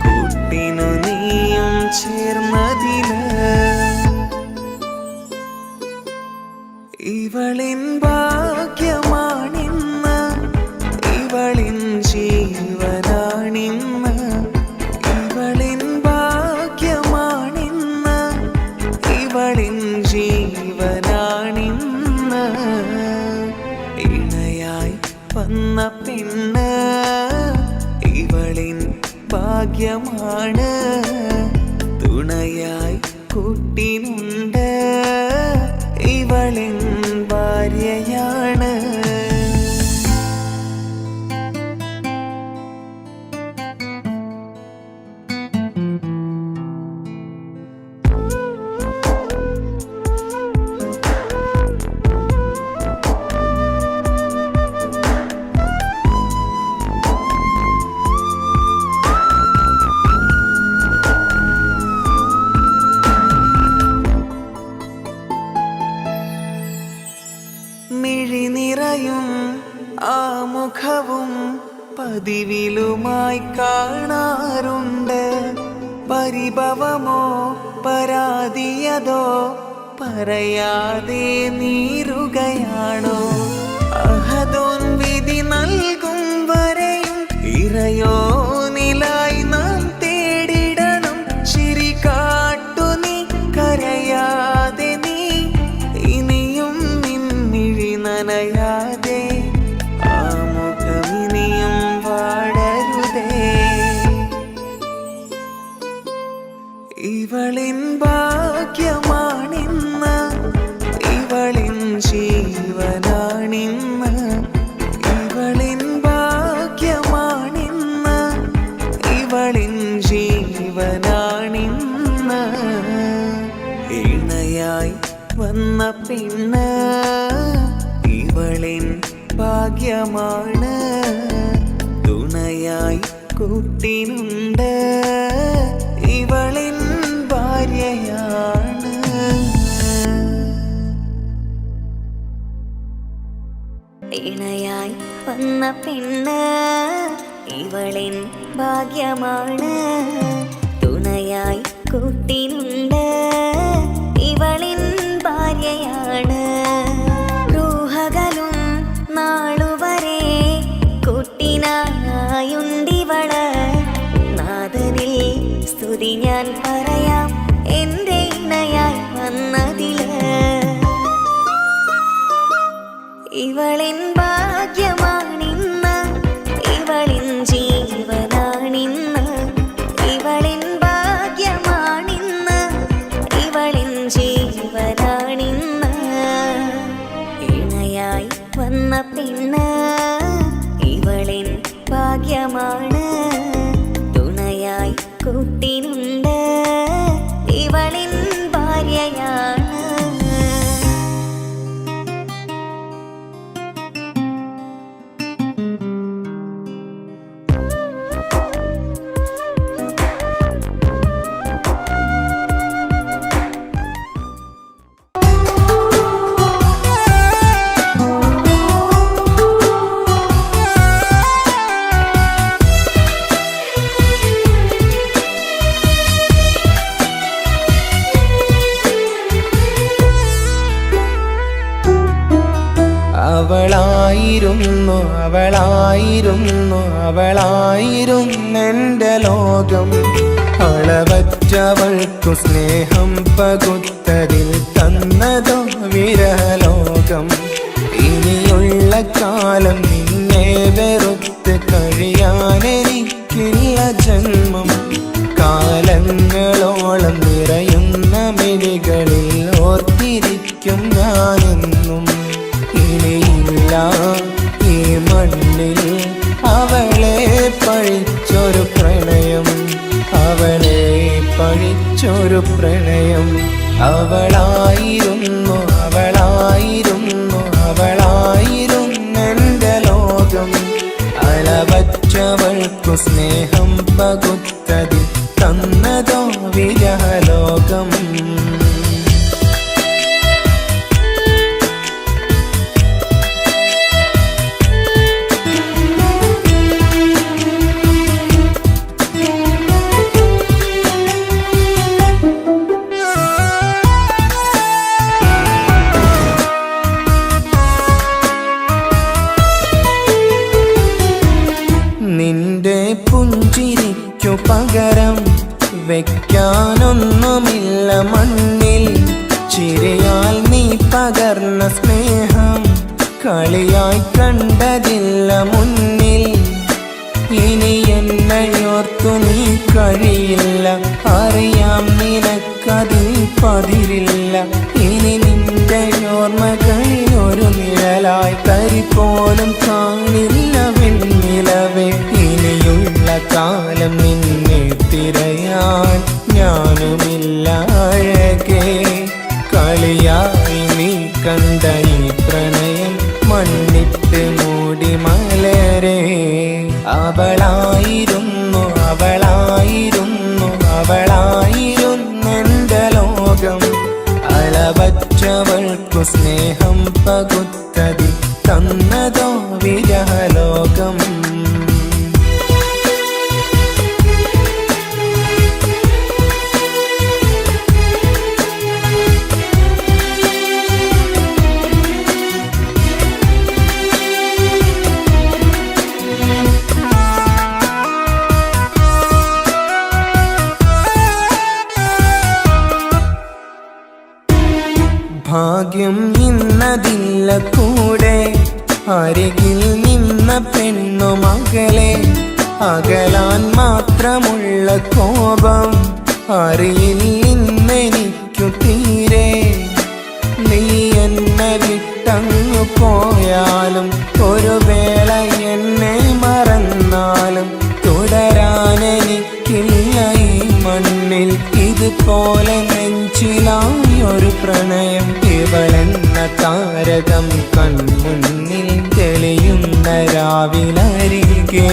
Speaker 1: കൂട്ടിനു നീയും ചേർന്നതില് ഇവളിൻ ഭാഗ്യമാണിന്ന് ഇവളിൻ ജീവനാണിന്ന് ഇവളിൻ ഭാഗ്യമാണിന്ന് ഇവളിൻ ജീവനാണിന്ന് ഇണയായി വന്ന പെണ്ണ് ഇവളിൻ ഭാഗ്യമാണ് തുണയായി കൂട്ടിനുണ്ട് ഇവളിൻ ഭാര്യയാണ് മിഴിനിറയും ആ മുഖവും പതിവിലുമായി കാണാറുണ്ട് പരിഭവമോ പരാതിയതോ പറയാതെ നീറുകയാണോ അഹദോൻ വിധി നൽകും വരെയും ഇറയോനിലായി നാം തേടിടണം ചിരി കാട്ടു നീ കരയാതെ നീ ഇനിയും നിൻമിഴി നനയാതെ ആ മുഖമിനിയും വാടരുതേ ഇവളിൻ ഭാഗ്യമാണിന്ന് ഇവളിൻ ജീവനാണിന്ന് ഇവളിൻ ഭാഗ്യമാണിന്ന് ഇവളിൻ ജീവനാണിന്ന് ഇണയായി വന്ന പെണ്ണ് ഇവളിൻ ഭാഗ്യമാണ് തുണയായി കൂട്ടിനുണ്ട് ഇവളിൻ ഭാര്യയാണ്
Speaker 8: ഇണയായി വന്ന പെണ്ണ് ഇവളിൻ ഭാഗ്യമാണ് തുണയായി കൂട്ടിനുണ്ട് ഇവളിൻ ഭാര്യയാണ് റൂഹകലും നാളുവരെ കൂട്ടിനായുണ്ടിവള് നാദനിൽ സ്തുതി ഞാൻ പറയാം എൻ്റെ ഇണയായി വന്നതില് കൂട്ടിനുണ്ട് ഇവളിൻ ഭാര്യയാണ്.
Speaker 7: അവളായിരുന്നു അവളായിരുന്നു അവളായിരുന്നെൻ്റെ ലോകം. അളവറ്റവൾക്കു സ്നേഹം പകുത്തതിൽ തന്നതോ വിരലോകം. ഇനിയുള്ള കാലം നിന്നെ വെറുത്ത് കഴിയാനെനിക്കില്ല ജന്മം. കാലങ്ങളോളം നിറയുന്ന മിഴികളിൽ ഓർത്തിരിക്കും ഞാനെന്നും. ഇനിയില്ല ഈ മണ്ണിൽ അവളെ പഴിച്ചൊരു പ്രണയം, അവളെ പഴിച്ചൊരു പ്രണയം. അവളായിരുന്നു അവളായിരുന്നു അവളായിരുന്നെൻ്റെ ലോകം. അളവറ്റവൾക്കു സ്നേഹം പകുത്തതിൽ തന്നതോ വിരഹലോകം. നിന്റെ പുഞ്ചിരിക്കു പകരം വെക്കാനൊന്നുമില്ല മണ്ണിൽ. ചിരിയാൽ നീ പകർന്ന സ്നേഹം കളിയായി കണ്ടതില്ല മുന്നിൽ. ഇനി എന്നയോർത്തു നീ കഴിയില്ല, അറിയാം നിനക്കതിൽ പതിരില്ല. ഇനി നിന്റെ ഓർമ്മകളിൽ ഒരു നിഴലായി തരി പോലും കാണില്ല വെണ്ണിലവേ. ഇനിയുള്ള കാലം നിന്നെ തിരയാൻ ഞാനുമില്ല അഴകേ. കളിയായി നീ കണ്ട ഈ പ്രണയം മണ്ണിട്ട് മൂടി മലരേ. അവളായിരുന്നു അവളായിരുന്നു അവളായിരുന്നെൻ്റെ ലോകം. അളവറ്റവൾക്കു സ്നേഹം പകുത്തതിൽ തന്നതോ വിരഹലോകം. ഭാഗ്യം ഇന്നതില്ല കൂടെ, അരികിൽ നിന്ന പെണ്ണു മകളെ. അകലാൻ മാത്രമുള്ള കോപം അറിയില്ലെനിക്കു തീരെ. നീ എന്നെ വിട്ടങ്ങു പോയാലും ഒരു വേള എന്നെ മറന്നാലും തുടരാനെനിക്കില്ല ഈ മണ്ണിൽ. ഇതുപോലെ നെഞ്ചിലായൊരു പ്രണയം. ഇവളെന്ന താരകം കൺമുന്നിൽ തെളിയുന്ന രാവിലരികെ.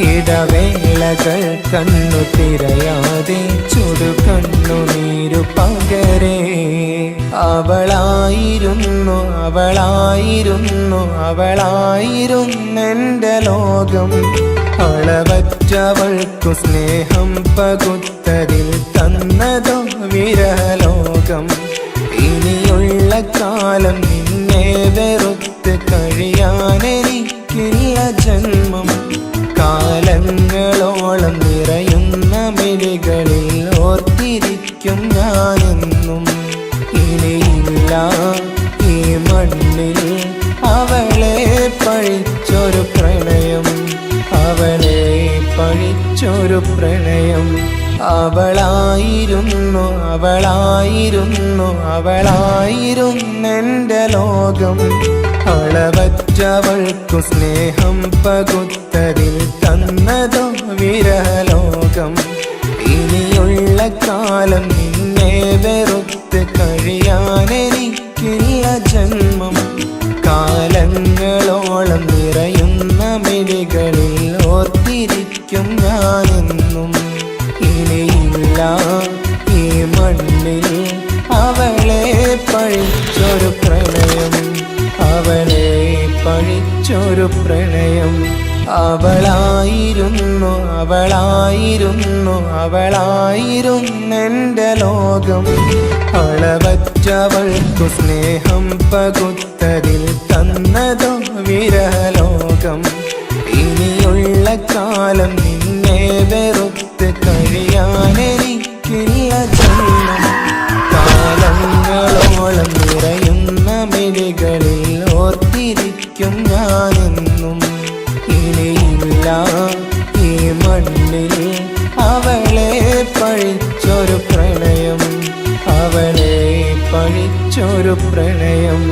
Speaker 7: ഇടവേളകൾ കണ്ണു തിരയാതെ ചുടുകണ്ണുനീരു പകരേ. അവളായിരുന്നു അവളായിരുന്നു അവളായിരുന്നെൻ്റെ ലോകം. അളവറ്റവൾക്കു സ്നേഹം പകുത്തതിൽ തന്നതോ വിരലോകം. ഇനിയുള്ള കാലം നിന്നെ വെറുത്ത് കഴിയാനെനിക്കില്ല ജന്മം. കാലങ്ങളോളം നിറയുന്ന മിഴികളിൽ ഓർത്തിരിക്കും ഞാനെന്നും. ഇനിയില്ല ഈ മണ്ണിൽ അവളെ പഴിച്ചൊരു പ്രണയം, അവളെ പഴിച്ചൊരു പ്രണയം. അവളായിരുന്നു അവളായിരുന്നു അവളായിരുന്നെൻ്റെ ലോകം. അളവറ്റവൾക്കു സ്നേഹം പകുത്തതിൽ തന്നതോ വിരലോകം. കാലം നിന്നെ വെറുത്ത് കഴിയാനെനിക്കില്ല ജന്മം. കാലങ്ങളോളം നിറയുന്ന മിഴികളിൽ ഓർത്തിരിക്കും ഞാനെന്നും. ഇനിയില്ല ഈ മണ്ണിൽ അവളെ പഴിച്ചൊരു പ്രണയം, അവളെ പഴിച്ചൊരു പ്രണയം. അവളായിരുന്നു അവളായിരുന്നു അവളായിരുന്നെൻ്റെ ലോകം. അളവറ്റവൾക്കു സ്നേഹം പകുത്തതിൽ തന്നതോ വിരലോകം. ഇനിയുള്ള കാലം നിന്നെ വെറുത്ത് കഴിയാനെനിക്കില്ല ജന്മം. കാലങ്ങളോളം നിറയുന്ന മിഴികളിൽ ഓർത്തിരിക്കും ഞാനെന്നും. ഇനിയില്ല ഈ മണ്ണിൽ അവളെ പഴിച്ചൊരു പ്രണയം, അവളെ പഴിച്ചൊരു പ്രണയം.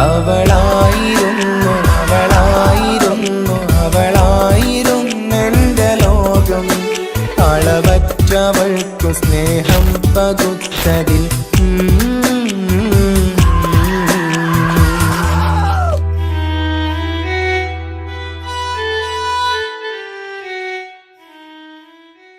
Speaker 7: അവളായിരുന്നു അവളായിരുന്നു അവളായിരുന്നെൻ്റെ ലോകം. അളവറ്റവൾക്കു സ്നേഹം പകുത്തതിൽ